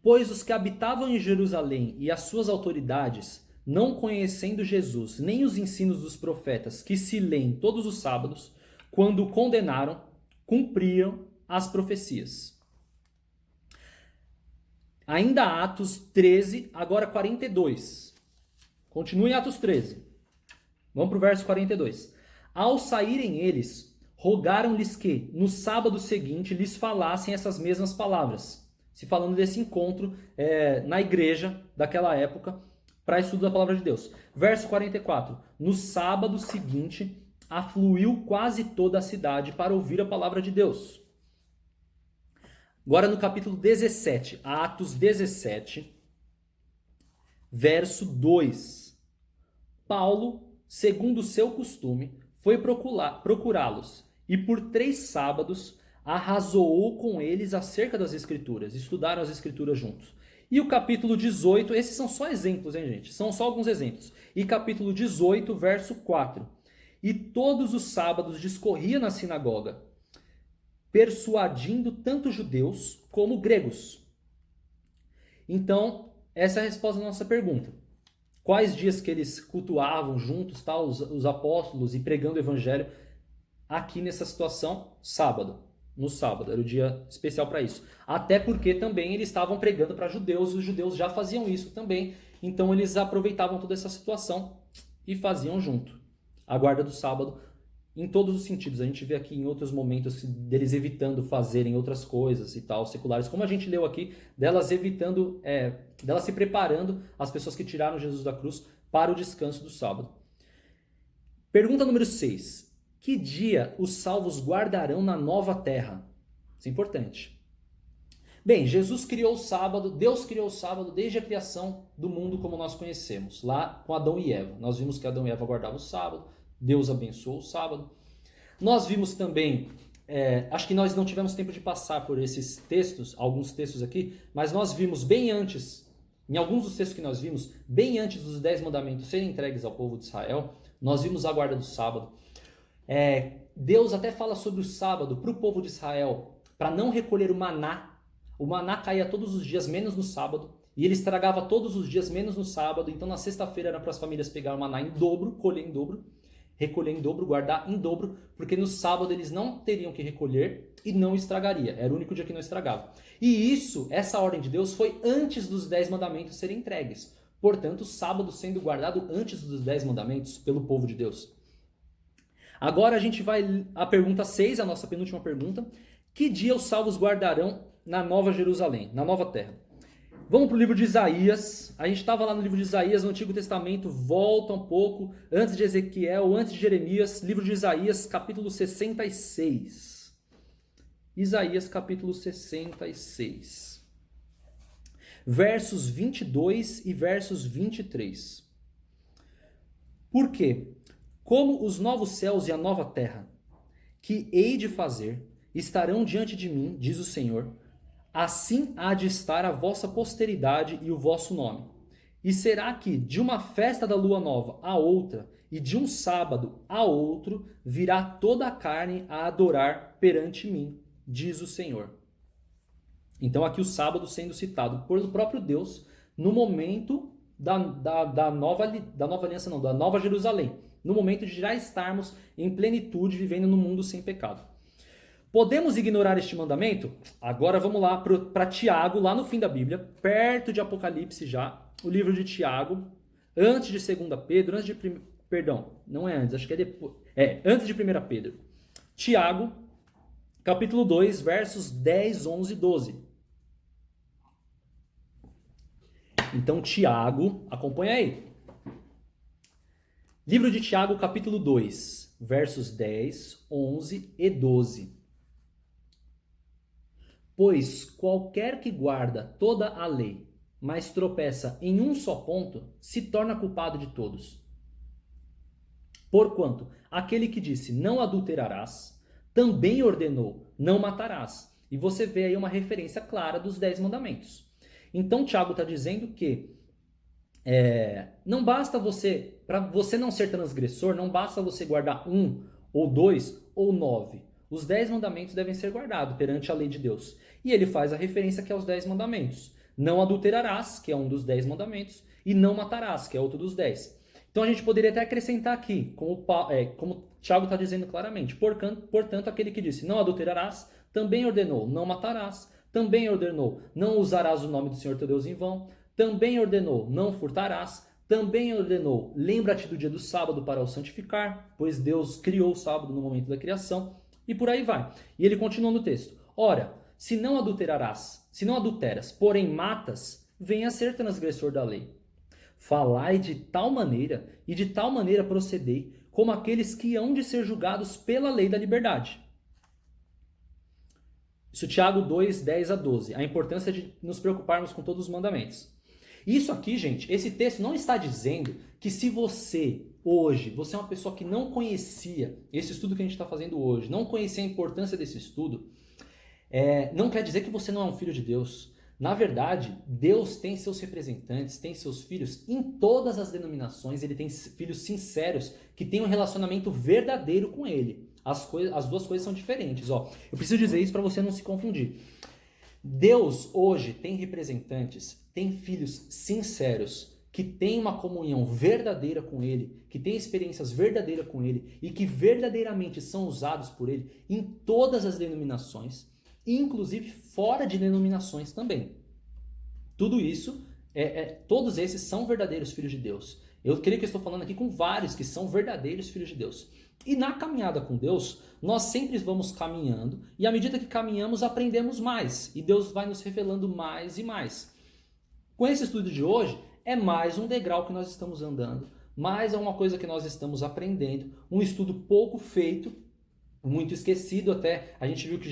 Pois os que habitavam em Jerusalém e as suas autoridades, não conhecendo Jesus, nem os ensinos dos profetas que se leem todos os sábados, quando o condenaram, cumpriam as profecias. Ainda Atos 13, agora 42. Continue em Atos 13. Vamos para o verso 42. Ao saírem eles, rogaram-lhes que, no sábado seguinte, lhes falassem essas mesmas palavras. Se falando desse encontro na igreja daquela época, para estudo da palavra de Deus. Verso 44. No sábado seguinte, afluiu quase toda a cidade para ouvir a palavra de Deus. Agora no capítulo 17, Atos 17, verso 2. Paulo, segundo o seu costume, foi procurá-los e por 3 sábados arrazoou com eles acerca das Escrituras. Estudaram as Escrituras juntos. E o capítulo 18, esses são só exemplos, hein, gente? São só alguns exemplos. E capítulo 18, verso 4. E todos os sábados discorria na sinagoga, persuadindo tanto judeus como gregos. Então, essa é a resposta da nossa pergunta. Quais dias que eles cultuavam juntos, tá, os apóstolos, e pregando o evangelho? Aqui nessa situação, sábado. No sábado, era o dia especial para isso. Até porque também eles estavam pregando para judeus, os judeus já faziam isso também. Então eles aproveitavam toda essa situação e faziam junto. A guarda do sábado, em todos os sentidos. A gente vê aqui em outros momentos deles evitando fazerem outras coisas e tal, seculares. Como a gente leu aqui, delas evitando, delas se preparando, as pessoas que tiraram Jesus da cruz para o descanso do sábado. Pergunta número 6. Que dia os salvos guardarão na nova terra? Isso é importante. Bem, Jesus criou o sábado, Deus criou o sábado desde a criação do mundo como nós conhecemos, lá com Adão e Eva. Nós vimos que Adão e Eva guardavam o sábado, Deus abençoou o sábado. Nós vimos também, acho que nós não tivemos tempo de passar por esses textos, alguns textos aqui, mas nós vimos bem antes, em alguns dos textos que nós vimos, bem antes dos 10 mandamentos serem entregues ao povo de Israel, nós vimos a guarda do sábado. Deus até fala sobre o sábado para o povo de Israel, para não recolher o maná. O maná caía todos os dias, menos no sábado, e ele estragava todos os dias, menos no sábado. Então na sexta-feira era para as famílias pegar o maná em dobro, colher em dobro, recolher em dobro, guardar em dobro, porque no sábado eles não teriam que recolher e não estragaria. Era o único dia que não estragava. E isso, essa ordem de Deus, foi antes dos 10 mandamentos serem entregues. Portanto, o sábado sendo guardado antes dos 10 mandamentos pelo povo de Deus. Agora a gente vai à pergunta 6, a nossa penúltima pergunta. Que dia os salvos guardarão na Nova Jerusalém, na nova terra? Vamos para o livro de Isaías. A gente estava lá no livro de Isaías, no Antigo Testamento. Volta um pouco, antes de Ezequiel, antes de Jeremias. Livro de Isaías, capítulo 66. Isaías, capítulo 66. Versos 22 e versos 23. Por quê? Como os novos céus e a nova terra, que hei de fazer, estarão diante de mim, diz o Senhor, assim há de estar a vossa posteridade e o vosso nome. E será que de uma festa da lua nova a outra, e de um sábado a outro, virá toda a carne a adorar perante mim, diz o Senhor. Então aqui o sábado sendo citado pelo próprio Deus no momento da nova aliança, não, da nova Jerusalém. No momento de já estarmos em plenitude, vivendo no mundo sem pecado. Podemos ignorar este mandamento? Agora vamos lá para Tiago, lá no fim da Bíblia, perto de Apocalipse já, o livro de Tiago, antes de 2 Pedro, perdão, não é antes, acho que é depois, antes de 1 Pedro. Tiago, capítulo 2, versos 10, 11 e 12. Então Tiago, acompanha aí. Livro de Tiago, capítulo 2, versos 10, 11 e 12. Pois qualquer que guarda toda a lei, mas tropeça em um só ponto, se torna culpado de todos. Porquanto aquele que disse não adulterarás, também ordenou não matarás. E você vê aí uma referência clara dos 10 mandamentos. Então Tiago está dizendo que não basta você, para você não ser transgressor, não basta você guardar 1, ou 2, ou 9. Os 10 mandamentos devem ser guardados perante a lei de Deus. E ele faz a referência que é os 10 mandamentos. Não adulterarás, que é um dos 10 mandamentos, e não matarás, que é outro dos 10. Então a gente poderia até acrescentar aqui, como Tiago está dizendo claramente, portanto aquele que disse não adulterarás, também ordenou não matarás, também ordenou não usarás o nome do Senhor teu Deus em vão, também ordenou não furtarás, também ordenou lembra-te do dia do sábado para o santificar, pois Deus criou o sábado no momento da criação, e por aí vai. E ele continua no texto, ora, se não adulteras, porém matas, venha a ser transgressor da lei. Falai de tal maneira e de tal maneira procedei, como aqueles que hão de ser julgados pela lei da liberdade. Isso Tiago 2, 10 a 12. A importância de nos preocuparmos com todos os mandamentos. Isso aqui, gente, esse texto não está dizendo que se você, hoje, você é uma pessoa que não conhecia esse estudo que a gente está fazendo hoje, não conhecia a importância desse estudo, não quer dizer que você não é um filho de Deus. Na verdade, Deus tem seus representantes, tem seus filhos em todas as denominações, ele tem filhos sinceros que têm um relacionamento verdadeiro com ele. As duas coisas são diferentes. Eu preciso dizer isso para você não se confundir. Deus hoje tem representantes, tem filhos sinceros, que têm uma comunhão verdadeira com ele, que têm experiências verdadeiras com ele e que verdadeiramente são usados por ele em todas as denominações, inclusive fora de denominações também. Tudo isso, todos esses são verdadeiros filhos de Deus. Eu creio que eu estou falando aqui com vários que são verdadeiros filhos de Deus. E na caminhada com Deus, nós sempre vamos caminhando e à medida que caminhamos, aprendemos mais. E Deus vai nos revelando mais e mais. Com esse estudo de hoje, é mais um degrau que nós estamos andando, mais uma coisa que nós estamos aprendendo, um estudo pouco feito, muito esquecido até. A gente viu que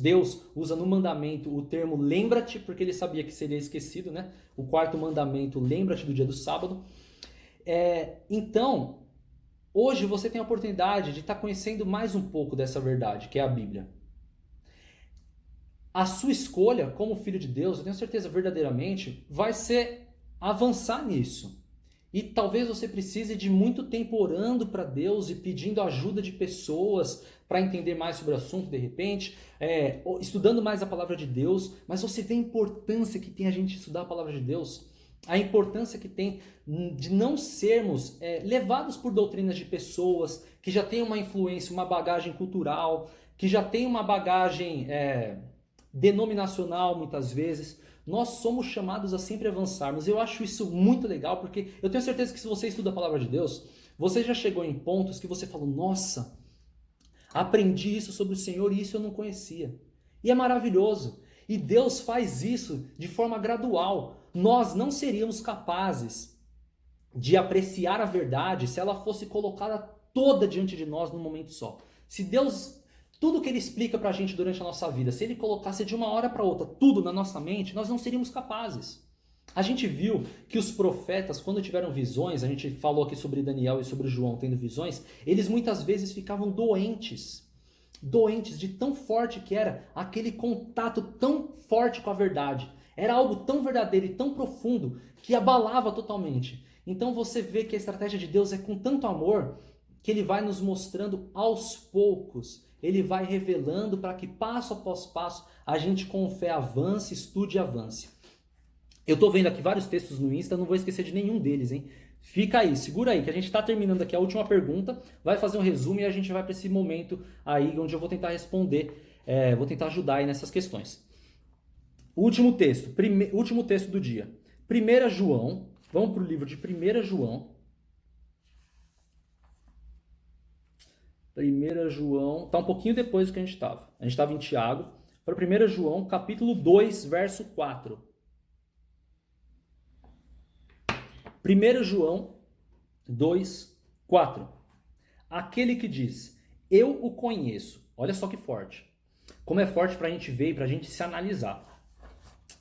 Deus usa no mandamento o termo lembra-te, porque ele sabia que seria esquecido, né? O 4º mandamento, lembra-te do dia do sábado. Então, hoje você tem a oportunidade de estar conhecendo mais um pouco dessa verdade, que é a Bíblia. A sua escolha como filho de Deus, eu tenho certeza verdadeiramente, vai ser avançar nisso. E talvez você precise de muito tempo orando para Deus e pedindo ajuda de pessoas para entender mais sobre o assunto de repente, estudando mais a palavra de Deus, mas você vê a importância que tem a gente estudar a palavra de Deus, a importância que tem de não sermos levados por doutrinas de pessoas que já têm uma influência, uma bagagem cultural, que já têm uma bagagem denominacional muitas vezes. Nós somos chamados a sempre avançarmos. Eu acho isso muito legal, porque eu tenho certeza que se você estuda a palavra de Deus, você já chegou em pontos que você falou, nossa, aprendi isso sobre o Senhor e isso eu não conhecia. E é maravilhoso. E Deus faz isso de forma gradual. Nós não seríamos capazes de apreciar a verdade se ela fosse colocada toda diante de nós num momento só. Se Deus... Tudo que ele explica pra gente durante a nossa vida, se ele colocasse de uma hora para outra tudo na nossa mente, nós não seríamos capazes. A gente viu que os profetas, quando tiveram visões, a gente falou aqui sobre Daniel e sobre João tendo visões, eles muitas vezes ficavam doentes de tão forte que era aquele contato tão forte com a verdade. Era algo tão verdadeiro e tão profundo que abalava totalmente. Então você vê que a estratégia de Deus é com tanto amor que ele vai nos mostrando aos poucos. Ele vai revelando para que passo após passo a gente com fé avance, estude e avance. Eu estou vendo aqui vários textos no Insta, não vou esquecer de nenhum deles, hein? Fica aí, segura aí, que a gente está terminando aqui a última pergunta, vai fazer um resumo e a gente vai para esse momento aí onde eu vou tentar responder, vou tentar ajudar aí nessas questões. Último texto, último texto do dia. 1 João, vamos para o livro de 1 João. 1 João, está um pouquinho depois do que a gente estava. A gente estava em Tiago, para 1 João, capítulo 2, verso 4. 1 João 2, 4. Aquele que diz, eu o conheço. Olha só que forte. Como é forte para a gente ver e para a gente se analisar.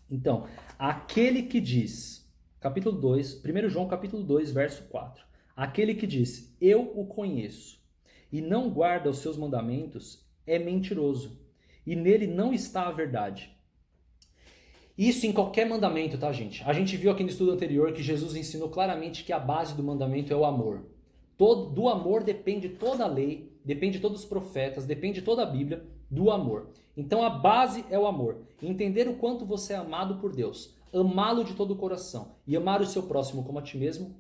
Então, aquele que diz, capítulo 2, 1 João capítulo 2, verso 4. Aquele que diz, eu o conheço, e não guarda os seus mandamentos, é mentiroso, e nele não está a verdade. Isso em qualquer mandamento, tá, gente? A gente viu aqui no estudo anterior que Jesus ensinou claramente que a base do mandamento é o amor. Do amor depende toda a lei, depende todos os profetas, depende toda a Bíblia do amor. Então a base é o amor. Entender o quanto você é amado por Deus, amá-lo de todo o coração e amar o seu próximo como a ti mesmo,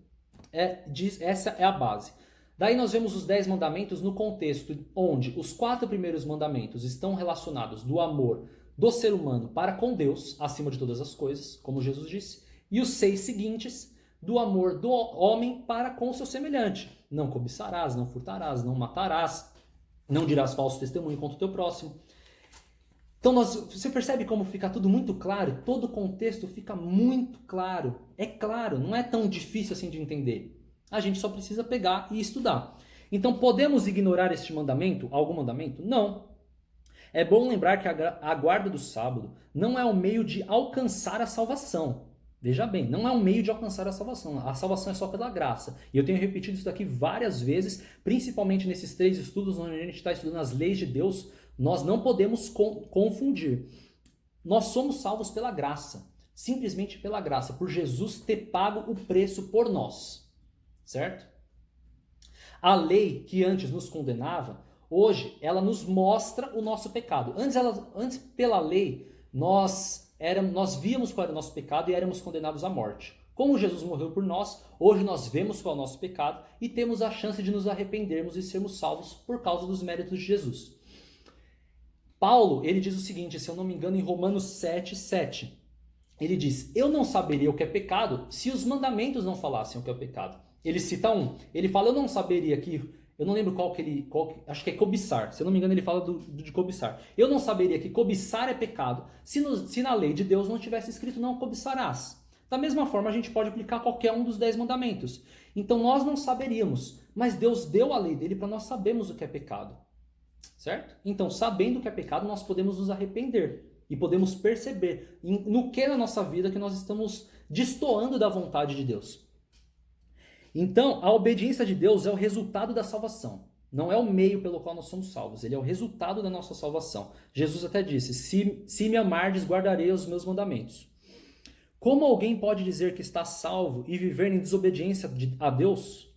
essa é a base. Daí nós vemos os 10 mandamentos no contexto onde os 4 primeiros mandamentos estão relacionados do amor do ser humano para com Deus, acima de todas as coisas, como Jesus disse, e os 6 seguintes do amor do homem para com o seu semelhante. Não cobiçarás, não furtarás, não matarás, não dirás falso testemunho contra o teu próximo. Então você percebe como fica tudo muito claro? Todo o contexto fica muito claro. É claro, não é tão difícil assim de entender. A gente só precisa pegar e estudar. Então podemos ignorar este mandamento? Algum mandamento? Não. É bom lembrar que a guarda do sábado não é um meio de alcançar a salvação. Veja bem, não é um meio de alcançar a salvação. A salvação é só pela graça. E eu tenho repetido isso daqui várias vezes, principalmente nesses 3 estudos onde a gente está estudando as leis de Deus. Nós não podemos confundir. Nós somos salvos pela graça. Simplesmente pela graça. Por Jesus ter pago o preço por nós. Certo? A lei que antes nos condenava, hoje ela nos mostra o nosso pecado. Antes pela lei, nós víamos qual era o nosso pecado e éramos condenados à morte. Como Jesus morreu por nós, hoje nós vemos qual é o nosso pecado e temos a chance de nos arrependermos e sermos salvos por causa dos méritos de Jesus. Paulo, ele diz o seguinte, se eu não me engano, em Romanos 7, 7. Ele diz, eu não saberia o que é pecado se os mandamentos não falassem o que é pecado. Ele cita ele fala, eu não saberia que... Eu não lembro acho que é cobiçar. Se eu não me engano, ele fala de cobiçar. Eu não saberia que cobiçar é pecado se na lei de Deus não tivesse escrito não cobiçarás. Da mesma forma, a gente pode aplicar qualquer um dos 10 mandamentos. Então, nós não saberíamos, mas Deus deu a lei dele para nós sabermos o que é pecado. Certo? Então, sabendo o que é pecado, nós podemos nos arrepender. E podemos perceber no que na nossa vida que nós estamos destoando da vontade de Deus. Então, a obediência de Deus é o resultado da salvação. Não é o meio pelo qual nós somos salvos. Ele é o resultado da nossa salvação. Jesus até disse, se me amardes, guardarei os meus mandamentos. Como alguém pode dizer que está salvo e viver em desobediência a Deus?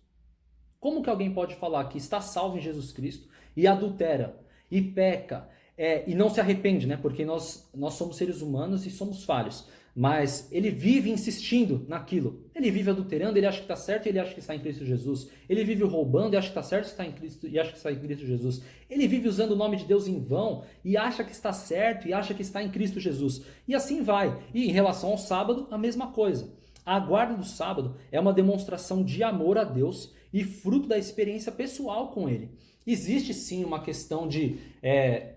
Como que alguém pode falar que está salvo em Jesus Cristo e adultera, e peca, e não se arrepende, né? Porque nós somos seres humanos e somos falhos. Mas ele vive insistindo naquilo. Ele vive adulterando, ele acha que está certo e ele acha que está em Cristo Jesus. Ele vive roubando e acha que está certo está em Cristo, e acha que está em Cristo Jesus. Ele vive usando o nome de Deus em vão e acha que está certo e acha que está em Cristo Jesus. E assim vai. E em relação ao sábado, a mesma coisa. A guarda do sábado é uma demonstração de amor a Deus e fruto da experiência pessoal com Ele. Existe sim uma questão de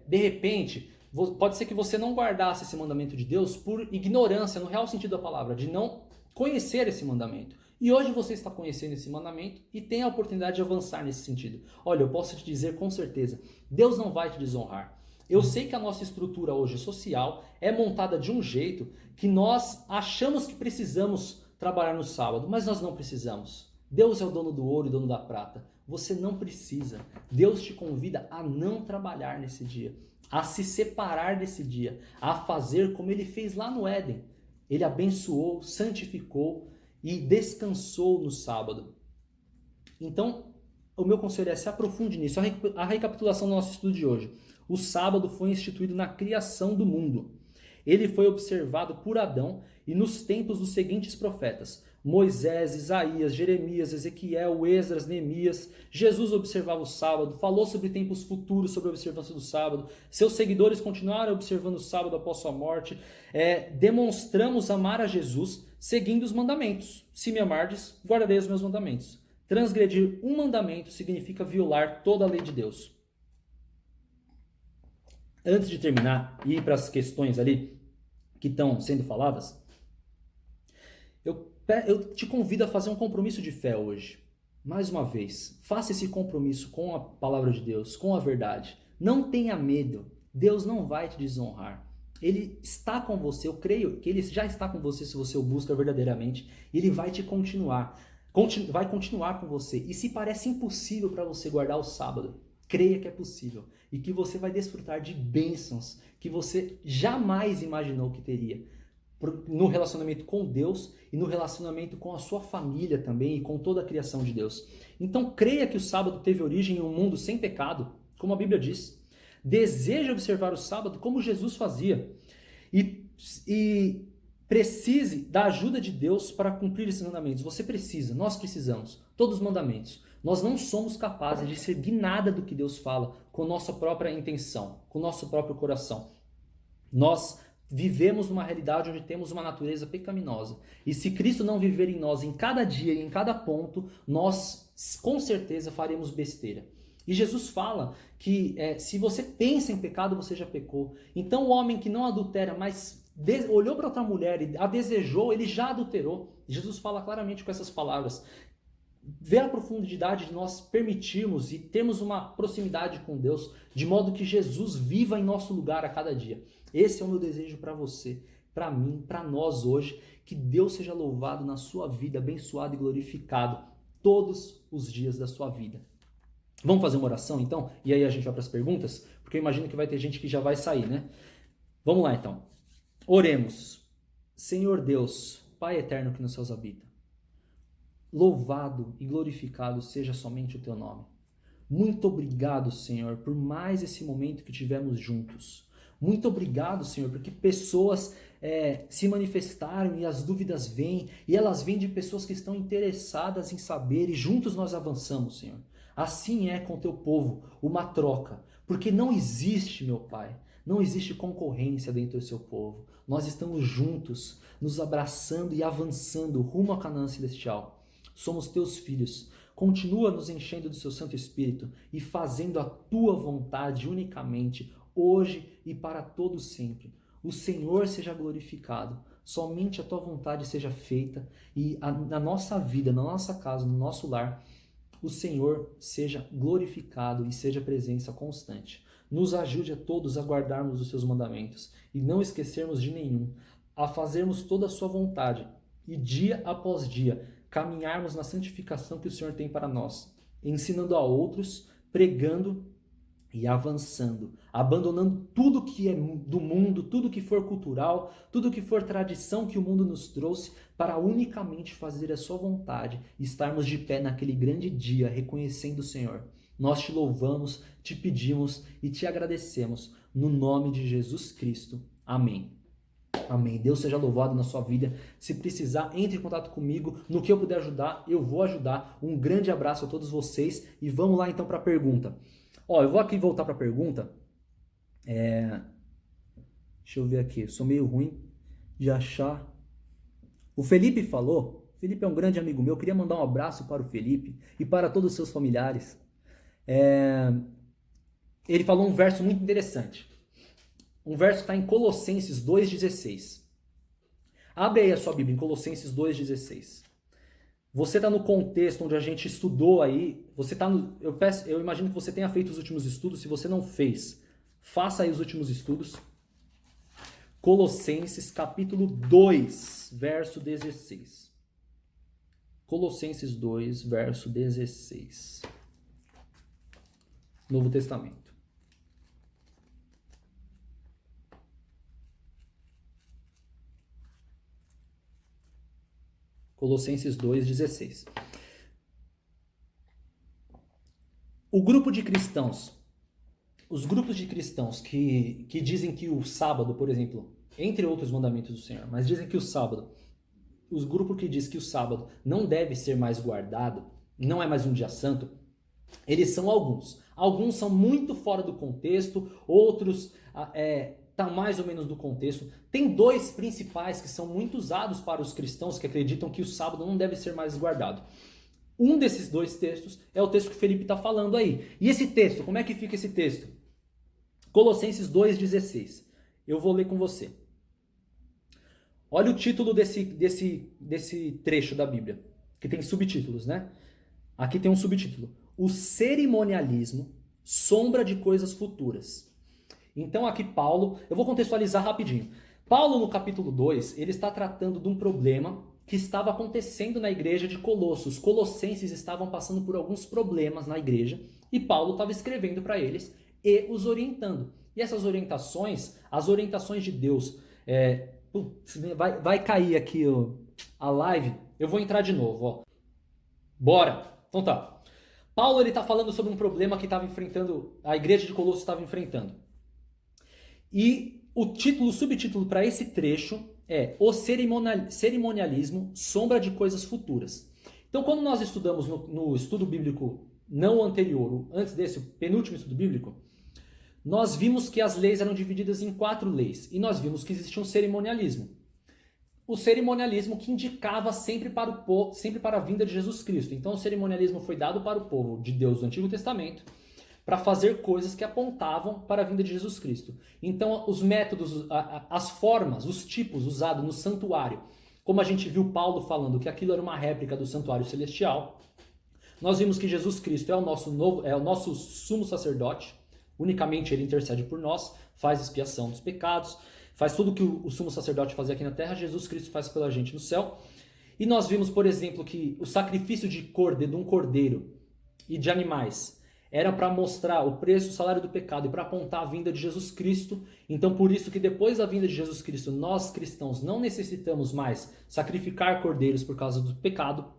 repente... Pode ser que você não guardasse esse mandamento de Deus por ignorância, no real sentido da palavra, de não conhecer esse mandamento. E hoje você está conhecendo esse mandamento e tem a oportunidade de avançar nesse sentido. Olha, eu posso te dizer com certeza, Deus não vai te desonrar. Eu sei que a nossa estrutura hoje social é montada de um jeito que nós achamos que precisamos trabalhar no sábado, mas nós não precisamos. Deus é o dono do ouro e dono da prata. Você não precisa. Deus te convida a não trabalhar nesse dia, a se separar desse dia, a fazer como ele fez lá no Éden. Ele abençoou, santificou, e descansou no sábado. Então, o meu conselho é: se aprofunde nisso. A recapitulação do nosso estudo de hoje. O sábado foi instituído na criação do mundo. Ele foi observado por Adão e nos tempos dos seguintes profetas: Moisés, Isaías, Jeremias, Ezequiel, Esdras, Neemias. Jesus observava o sábado, falou sobre tempos futuros, sobre a observância do sábado. Seus seguidores continuaram observando o sábado após sua morte. Demonstramos amar a Jesus seguindo os mandamentos. Se me amardes, guardarei os meus mandamentos. Transgredir um mandamento significa violar toda a lei de Deus. Antes de terminar e ir para as questões ali que estão sendo faladas, eu te convido a fazer um compromisso de fé hoje. Mais uma vez, faça esse compromisso com a palavra de Deus, com a verdade. Não tenha medo. Deus não vai te desonrar. Ele está com você. Eu creio que Ele já está com você se você o busca verdadeiramente. E Ele vai vai continuar com você. E se parece impossível para você guardar o sábado, creia que é possível. E que você vai desfrutar de bênçãos que você jamais imaginou que teria. No relacionamento com Deus e no relacionamento com a sua família também e com toda a criação de Deus. Então creia que o sábado teve origem em um mundo sem pecado, como a Bíblia diz. Deseje observar o sábado como Jesus fazia. E precise da ajuda de Deus para cumprir esses mandamentos. Você precisa, nós precisamos, todos os mandamentos. Nós não somos capazes de seguir nada do que Deus fala com nossa própria intenção, com nosso próprio coração. Nós vivemos numa realidade onde temos uma natureza pecaminosa. E se Cristo não viver em nós em cada dia e em cada ponto, nós com certeza faremos besteira. E Jesus fala que se você pensa em pecado, você já pecou. Então o homem que não adultera, mas olhou para outra mulher e a desejou, ele já adulterou. Jesus fala claramente com essas palavras. Vê a profundidade de nós permitirmos e termos uma proximidade com Deus, de modo que Jesus viva em nosso lugar a cada dia. Esse é o meu desejo para você, para mim, para nós hoje. Que Deus seja louvado na sua vida, abençoado e glorificado todos os dias da sua vida. Vamos fazer uma oração então? E aí a gente vai para as perguntas? Porque eu imagino que vai ter gente que já vai sair, né? Vamos lá então. Oremos. Senhor Deus, Pai eterno que nos céus habita, louvado e glorificado seja somente o teu nome. Muito obrigado, Senhor, por mais esse momento que tivemos juntos. Muito obrigado, Senhor, porque pessoas se manifestaram e as dúvidas vêm, e elas vêm de pessoas que estão interessadas em saber, e juntos nós avançamos, Senhor. Assim é com o teu povo, uma troca, porque não existe, meu Pai, não existe concorrência dentro do seu povo. Nós estamos juntos, nos abraçando e avançando rumo à Canaã celestial. Somos teus filhos. Continua nos enchendo do seu Santo Espírito e fazendo a tua vontade unicamente, hoje e para todo sempre. O Senhor seja glorificado, somente a tua vontade seja feita e na nossa vida, na nossa casa, no nosso lar, o Senhor seja glorificado e seja presença constante. Nos ajude a todos a guardarmos os seus mandamentos e não esquecermos de nenhum, a fazermos toda a sua vontade e dia após dia caminharmos na santificação que o Senhor tem para nós, ensinando a outros, pregando e avançando, abandonando tudo que é do mundo, tudo que for cultural, tudo que for tradição que o mundo nos trouxe, para unicamente fazer a sua vontade e estarmos de pé naquele grande dia, reconhecendo o Senhor. Nós te louvamos, te pedimos e te agradecemos, no nome de Jesus Cristo. Amém. Amém. Deus seja louvado na sua vida. Se precisar, entre em contato comigo. No que eu puder ajudar, eu vou ajudar. Um grande abraço a todos vocês e vamos lá então para a pergunta. Eu vou aqui voltar para a pergunta. Deixa eu ver aqui. Sou meio ruim de achar. O Felipe falou. O Felipe é um grande amigo meu. Eu queria mandar um abraço para o Felipe e para todos os seus familiares. Ele falou um verso muito interessante. Um verso que está em Colossenses 2,16. Abre aí a sua Bíblia em Colossenses 2,16. Você está no contexto onde a gente estudou aí. Você tá no, eu imagino que você tenha feito os últimos estudos. Se você não fez, faça aí os últimos estudos. Colossenses capítulo 2, verso 16. Colossenses 2, verso 16. Novo Testamento. Colossenses 2,16. O grupo de cristãos, os grupos de cristãos que dizem que o sábado, por exemplo, entre outros mandamentos do Senhor, mas dizem que o sábado, os grupos que dizem que o sábado não deve ser mais guardado, não é mais um dia santo, eles são alguns. Alguns são muito fora do contexto, outros tá mais ou menos do contexto. Tem dois principais que são muito usados para os cristãos que acreditam que o sábado não deve ser mais guardado. Um desses dois textos é o texto que o Felipe está falando aí. E esse texto, como é que fica esse texto? Colossenses 2,16. Eu vou ler com você. Olha o título desse trecho da Bíblia, que tem subtítulos, né? Aqui tem um subtítulo. O cerimonialismo, sombra de coisas futuras. Então aqui Paulo, eu vou contextualizar rapidinho. Paulo no capítulo 2, ele está tratando de um problema que estava acontecendo na igreja de Colossos. Os colossenses estavam passando por alguns problemas na igreja e Paulo estava escrevendo para eles e os orientando. E essas orientações, as orientações de Deus, vai cair aqui a live, eu vou entrar de novo, ó. Bora! Então tá. Paulo ele está falando sobre um problema que estava enfrentando, a igreja de Colossos estava enfrentando. E o subtítulo para esse trecho é O Cerimonialismo, Sombra de Coisas Futuras. Então, quando nós estudamos no estudo bíblico não anterior, antes desse, o penúltimo estudo bíblico, nós vimos que as leis eram divididas em 4 leis. E nós vimos que existia um cerimonialismo. O cerimonialismo que indicava sempre para a vinda de Jesus Cristo. Então, o cerimonialismo foi dado para o povo de Deus do Antigo Testamento para fazer coisas que apontavam para a vinda de Jesus Cristo. Então, os métodos, as formas, os tipos usados no santuário, como a gente viu Paulo falando que aquilo era uma réplica do santuário celestial, nós vimos que Jesus Cristo é o nosso sumo sacerdote, unicamente ele intercede por nós, faz expiação dos pecados, faz tudo o que o sumo sacerdote fazia aqui na terra, Jesus Cristo faz pela gente no céu. E nós vimos, por exemplo, que o sacrifício de um cordeiro e de animais era para mostrar o preço, o salário do pecado e para apontar a vinda de Jesus Cristo. Então, por isso que depois da vinda de Jesus Cristo, nós cristãos não necessitamos mais sacrificar cordeiros por causa do pecado.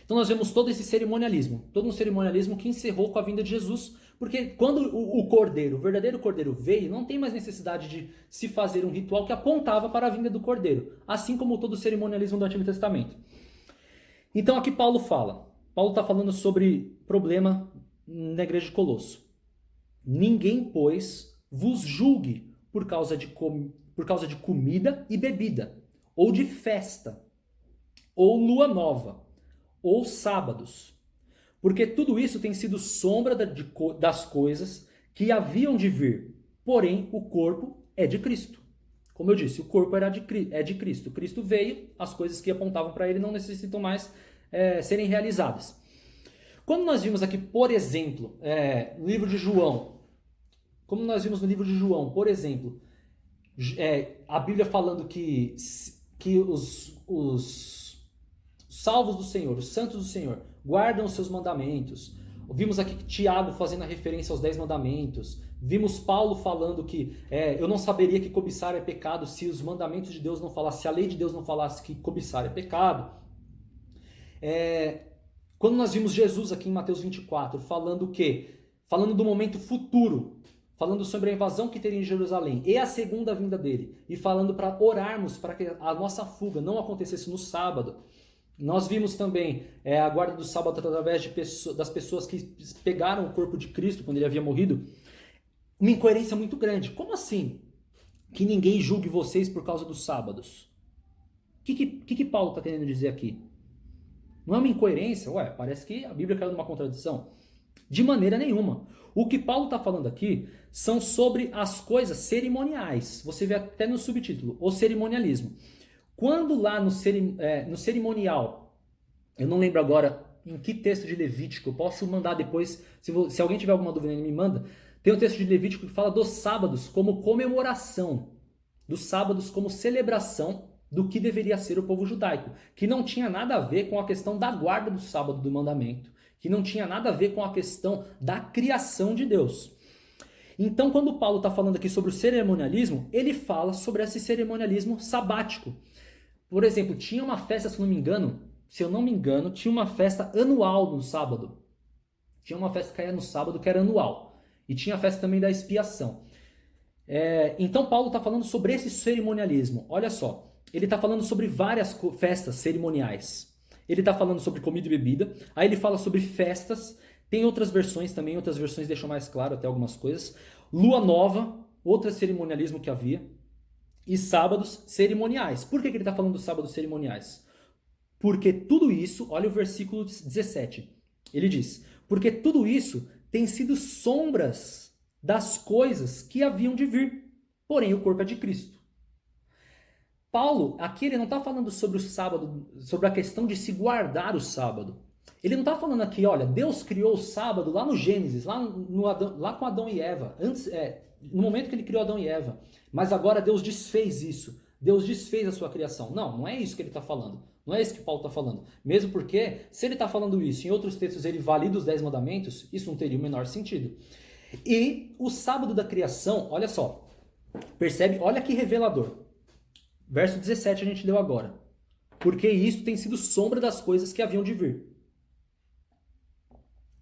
Então, nós vemos todo esse cerimonialismo, todo um cerimonialismo que encerrou com a vinda de Jesus, porque quando o cordeiro, o verdadeiro cordeiro veio, não tem mais necessidade de se fazer um ritual que apontava para a vinda do cordeiro, assim como todo o cerimonialismo do Antigo Testamento. Então, aqui Paulo está falando sobre problema na igreja de Colosso. Ninguém, pois, vos julgue por causa de comida e bebida, ou de festa, ou lua nova, ou sábados, porque tudo isso tem sido sombra das coisas que haviam de vir, porém o corpo é de Cristo. Como eu disse, o corpo é de Cristo. Cristo veio, as coisas que apontavam para ele não necessitam mais serem realizadas. Quando nós vimos aqui, por exemplo, no livro de João, por exemplo, a Bíblia falando que os salvos do Senhor, os santos do Senhor, guardam os seus mandamentos. Vimos aqui Tiago fazendo a referência aos 10 mandamentos. Vimos Paulo falando que eu não saberia que cobiçar é pecado se os mandamentos de Deus não falassem, se a lei de Deus não falasse que cobiçar é pecado. Quando nós vimos Jesus aqui em Mateus 24, falando o quê? Falando do momento futuro, falando sobre a invasão que teria em Jerusalém e a segunda vinda dele, e falando para orarmos para que a nossa fuga não acontecesse no sábado. Nós vimos também a guarda do sábado através das pessoas que pegaram o corpo de Cristo quando ele havia morrido. Uma incoerência muito grande. Como assim? Que ninguém julgue vocês por causa dos sábados. O que Paulo está querendo dizer aqui? Não é uma incoerência? Parece que a Bíblia caiu numa contradição. De maneira nenhuma. O que Paulo está falando aqui são sobre as coisas cerimoniais. Você vê até no subtítulo, o cerimonialismo. Quando lá no cerimonial, eu não lembro agora em que texto de Levítico, eu posso mandar depois, se alguém tiver alguma dúvida, ele me manda. Tem um texto de Levítico que fala dos sábados como comemoração, dos sábados como celebração do que deveria ser o povo judaico, que não tinha nada a ver com a questão da guarda do sábado do mandamento, que não tinha nada a ver com a questão da criação de Deus. Então, quando Paulo está falando aqui sobre o cerimonialismo, ele fala sobre esse cerimonialismo sabático. Por exemplo, tinha uma festa, se eu não me engano, tinha uma festa anual no sábado. Tinha uma festa que caía no sábado que era anual. E tinha a festa também da expiação. Então Paulo está falando sobre esse cerimonialismo. Olha só, ele está falando sobre várias festas cerimoniais. Ele está falando sobre comida e bebida. Aí ele fala sobre festas. Tem outras versões também, outras versões deixam mais claro até algumas coisas. Lua nova, outro cerimonialismo que havia. E sábados cerimoniais. Por que ele está falando dos sábados cerimoniais? Porque tudo isso, olha o versículo 17. Ele diz: porque tudo isso tem sido sombras das coisas que haviam de vir. Porém, o corpo é de Cristo. Paulo, aqui ele não está falando sobre o sábado, sobre a questão de se guardar o sábado. Ele não está falando aqui, olha, Deus criou o sábado lá no Gênesis, lá com Adão e Eva, no momento que ele criou Adão e Eva. Mas agora Deus desfez isso. Deus desfez a sua criação. Não, não é isso que ele está falando. Não é isso que Paulo está falando. Mesmo porque, se ele está falando isso, em outros textos ele valida os 10 mandamentos, isso não teria o menor sentido. E o sábado da criação, olha só, percebe? Olha que revelador. Verso 17 a gente leu agora. Porque isso tem sido sombra das coisas que haviam de vir.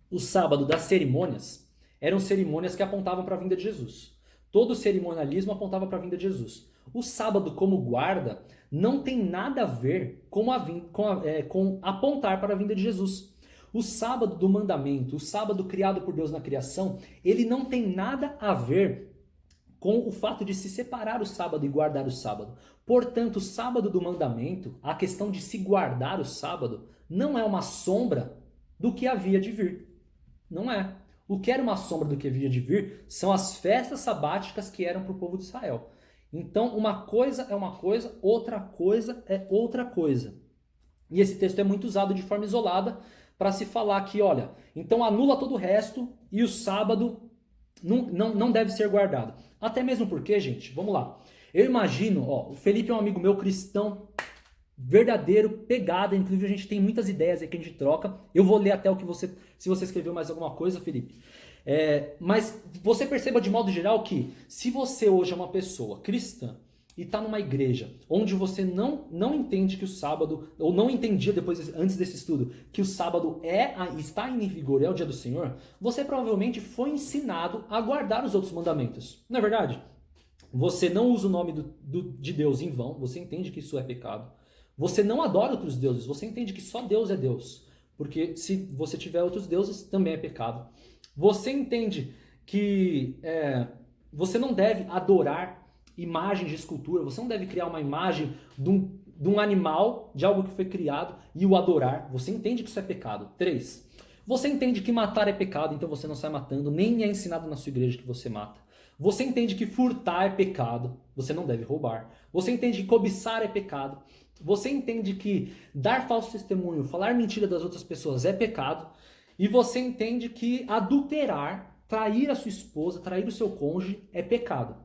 O sábado das cerimônias eram cerimônias que apontavam para a vinda de Jesus. Todo o cerimonialismo apontava para a vinda de Jesus. O sábado como guarda não tem nada a ver com apontar para a vinda de Jesus. O sábado do mandamento, o sábado criado por Deus na criação, ele não tem nada a ver com o fato de se separar o sábado e guardar o sábado. Portanto, o sábado do mandamento, a questão de se guardar o sábado, não é uma sombra do que havia de vir. Não é. O que era uma sombra do que havia de vir são as festas sabáticas que eram para o povo de Israel. Então, uma coisa é uma coisa, outra coisa é outra coisa. E esse texto é muito usado de forma isolada para se falar que, olha, então anula todo o resto e o sábado não deve ser guardado. Até mesmo porque, gente, vamos lá. Eu imagino, o Felipe é um amigo meu cristão, verdadeiro, pegada, inclusive a gente tem muitas ideias aí que a gente troca. Eu vou ler até o que se você escreveu mais alguma coisa, Felipe. Mas você perceba de modo geral que se você hoje é uma pessoa cristã e está numa igreja onde você não entende que o sábado, ou não entendia antes desse estudo, que o sábado está em vigor, é o dia do Senhor, você provavelmente foi ensinado a guardar os outros mandamentos. Não é verdade? Você não usa o nome de Deus em vão, você entende que isso é pecado. Você não adora outros deuses, você entende que só Deus é Deus. Porque se você tiver outros deuses, também é pecado. Você entende que você não deve adorar imagens de escultura, você não deve criar uma imagem de um animal, de algo que foi criado, e o adorar. Você entende que isso é pecado. 3. Você entende que matar é pecado, então você não sai matando, nem é ensinado na sua igreja que você mata. Você entende que furtar é pecado, você não deve roubar. Você entende que cobiçar é pecado. Você entende que dar falso testemunho, falar mentira das outras pessoas é pecado. E você entende que adulterar, trair a sua esposa, trair o seu cônjuge é pecado.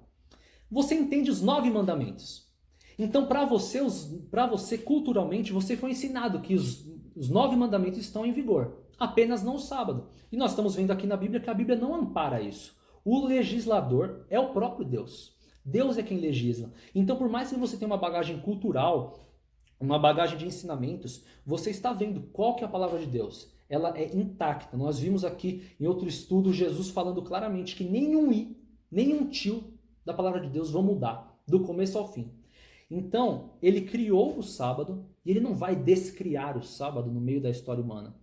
Você entende os 9 mandamentos. Então, para você, culturalmente, você foi ensinado que os 9 mandamentos estão em vigor. Apenas não o sábado. E nós estamos vendo aqui na Bíblia que a Bíblia não ampara isso. O legislador é o próprio Deus. Deus é quem legisla. Então, por mais que você tenha uma bagagem cultural, uma bagagem de ensinamentos, você está vendo qual que é a palavra de Deus. Ela é intacta. Nós vimos aqui em outro estudo Jesus falando claramente que nenhum tio da palavra de Deus vão mudar, do começo ao fim. Então, ele criou o sábado e ele não vai descriar o sábado no meio da história humana.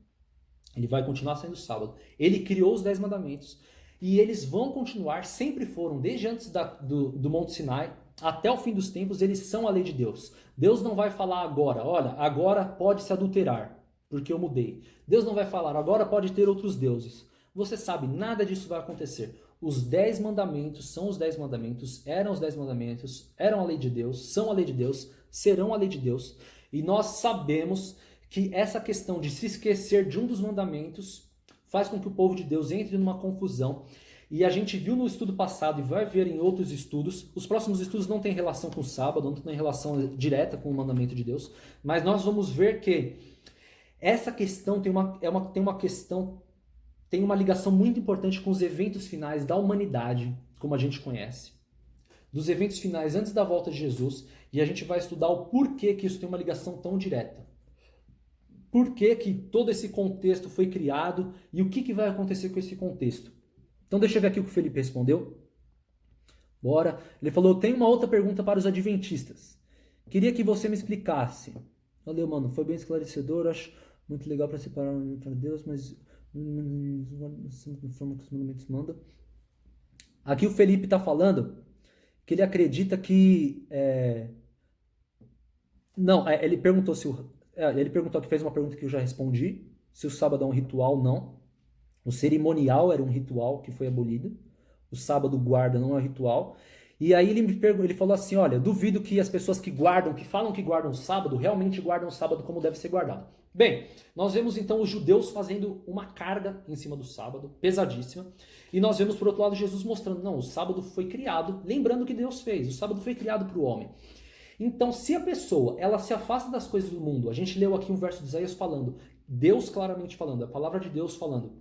Ele vai continuar sendo sábado. Ele criou os 10 mandamentos e eles vão continuar, sempre foram, desde antes do Monte Sinai até o fim dos tempos, eles são a lei de Deus. Deus não vai falar agora, olha, agora pode se adulterar, porque eu mudei. Deus não vai falar, agora pode ter outros deuses. Você sabe, nada disso vai acontecer. Os 10 mandamentos são os 10 mandamentos, eram os 10 mandamentos, eram a lei de Deus, são a lei de Deus, serão a lei de Deus. E nós sabemos que essa questão de se esquecer de um dos mandamentos faz com que o povo de Deus entre numa confusão. E a gente viu no estudo passado e vai ver em outros estudos. Os próximos estudos não têm relação com o sábado, não têm relação direta com o mandamento de Deus. Mas nós vamos ver que essa questão tem uma ligação muito importante com os eventos finais da humanidade, como a gente conhece. dos eventos finais antes da volta de Jesus, e a gente vai estudar o porquê que isso tem uma ligação tão direta. Por que que todo esse contexto foi criado e o que vai acontecer com esse contexto. Então deixa eu ver aqui o que o Felipe respondeu. Bora. Ele falou, tem uma outra pergunta para os adventistas. Queria que você me explicasse. Valeu, mano, foi bem esclarecedor, acho muito legal para separar para Deus, mas da forma que os mandamentos mandam. Aqui o Felipe está falando que ele acredita que... Não, ele perguntou se o... Ele perguntou que fez uma pergunta que eu já respondi, se o sábado é um ritual, não. O cerimonial era um ritual que foi abolido. O sábado guarda não é um ritual. E aí ele falou assim, olha, duvido que as pessoas que guardam, que falam que guardam o sábado, realmente guardam o sábado como deve ser guardado. Bem, nós vemos então os judeus fazendo uma carga em cima do sábado, pesadíssima. E nós vemos, por outro lado, Jesus mostrando, não, o sábado foi criado, lembrando que Deus fez, o sábado foi criado para o homem. Então, se a pessoa, ela se afasta das coisas do mundo, a gente leu aqui um verso de Isaías falando, Deus claramente falando, a palavra de Deus falando,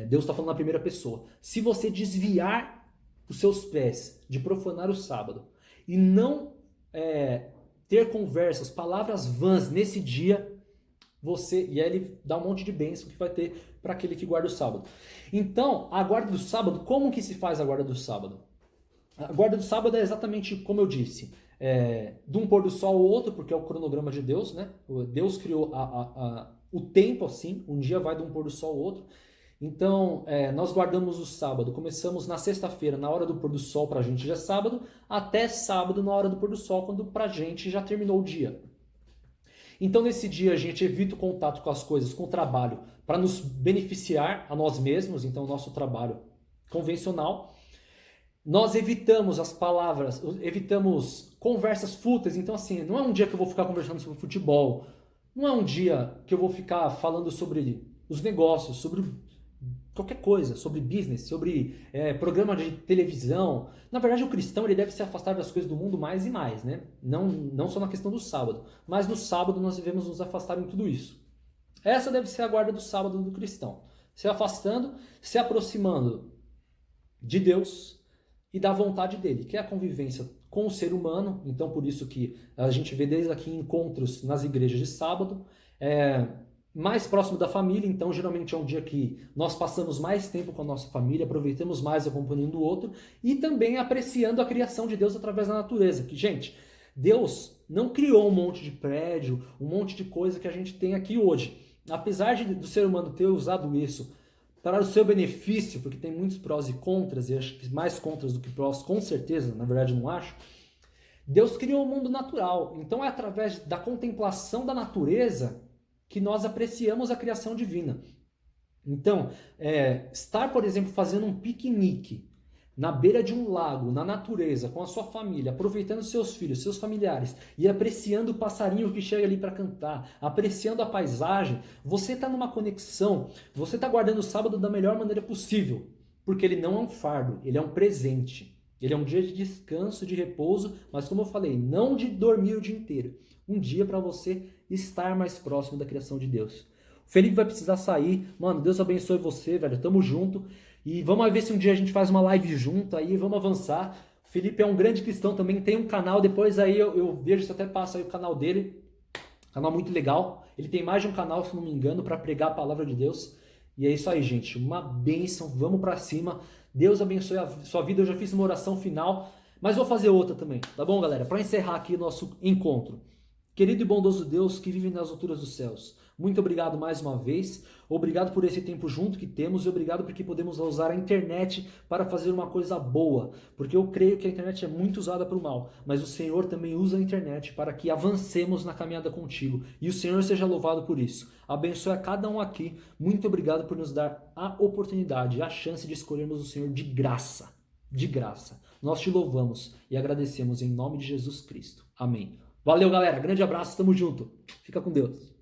Deus está falando na primeira pessoa. Se você desviar os seus pés de profanar o sábado e não ter conversas, palavras vãs nesse dia, e aí ele dá um monte de bênção que vai ter para aquele que guarda o sábado. Então, a guarda do sábado, como que se faz a guarda do sábado? A guarda do sábado é exatamente como eu disse, de um pôr do sol ao outro, porque é o cronograma de Deus, né? Deus criou o tempo assim, um dia vai de um pôr do sol ao outro. Então, nós guardamos o sábado, começamos na sexta-feira, na hora do pôr do sol, pra gente já é sábado, até sábado, na hora do pôr do sol, quando pra gente já terminou o dia. Então, nesse dia, a gente evita o contato com as coisas, com o trabalho, para nos beneficiar a nós mesmos, então, o nosso trabalho convencional. Nós evitamos as palavras, evitamos conversas fúteis, então, assim, não é um dia que eu vou ficar conversando sobre futebol, não é um dia que eu vou ficar falando sobre os negócios, sobre qualquer coisa, sobre business, sobre programa de televisão. Na verdade, o cristão ele deve se afastar das coisas do mundo mais e mais, né? Não só na questão do sábado, mas no sábado nós devemos nos afastar em tudo isso. Essa deve ser a guarda do sábado do cristão. Se afastando, se aproximando de Deus e da vontade dele, que é a convivência com o ser humano. Então, por isso que a gente vê desde aqui encontros nas igrejas de sábado, mais próximo da família, então geralmente é um dia que nós passamos mais tempo com a nossa família, aproveitamos mais a companhia um do outro e também apreciando a criação de Deus através da natureza. Que, gente, Deus não criou um monte de prédio, um monte de coisa que a gente tem aqui hoje. Apesar do ser humano ter usado isso para o seu benefício, porque tem muitos prós e contras, e acho que mais contras do que prós, com certeza, na verdade não acho, Deus criou o mundo natural. Então é através da contemplação da natureza que nós apreciamos a criação divina. Então, estar, por exemplo, fazendo um piquenique na beira de um lago, na natureza, com a sua família, aproveitando seus filhos, seus familiares, e apreciando o passarinho que chega ali para cantar, apreciando a paisagem, você está numa conexão, você está guardando o sábado da melhor maneira possível, porque ele não é um fardo, ele é um presente. Ele é um dia de descanso, de repouso, mas como eu falei, não de dormir o dia inteiro. Um dia para você estar mais próximo da criação de Deus. O Felipe vai precisar sair. Mano, Deus abençoe você, velho. Tamo junto. E vamos ver se um dia a gente faz uma live junto aí, vamos avançar. O Felipe é um grande cristão também, tem um canal, depois aí eu vejo se até passa aí o canal dele. Canal muito legal. Ele tem mais de um canal, se não me engano, para pregar a palavra de Deus. E é isso aí, gente. Uma bênção. Vamos para cima. Deus abençoe a sua vida. Eu já fiz uma oração final, mas vou fazer outra também. Tá bom, galera? Para encerrar aqui o nosso encontro. Querido e bondoso Deus que vive nas alturas dos céus, muito obrigado mais uma vez. Obrigado por esse tempo junto que temos e obrigado porque podemos usar a internet para fazer uma coisa boa. Porque eu creio que a internet é muito usada para o mal, mas o Senhor também usa a internet para que avancemos na caminhada contigo. E o Senhor seja louvado por isso. Abençoe a cada um aqui. Muito obrigado por nos dar a oportunidade, a chance de escolhermos o Senhor de graça. De graça. Nós te louvamos e agradecemos em nome de Jesus Cristo. Amém. Valeu, galera. Grande abraço. Tamo junto. Fica com Deus.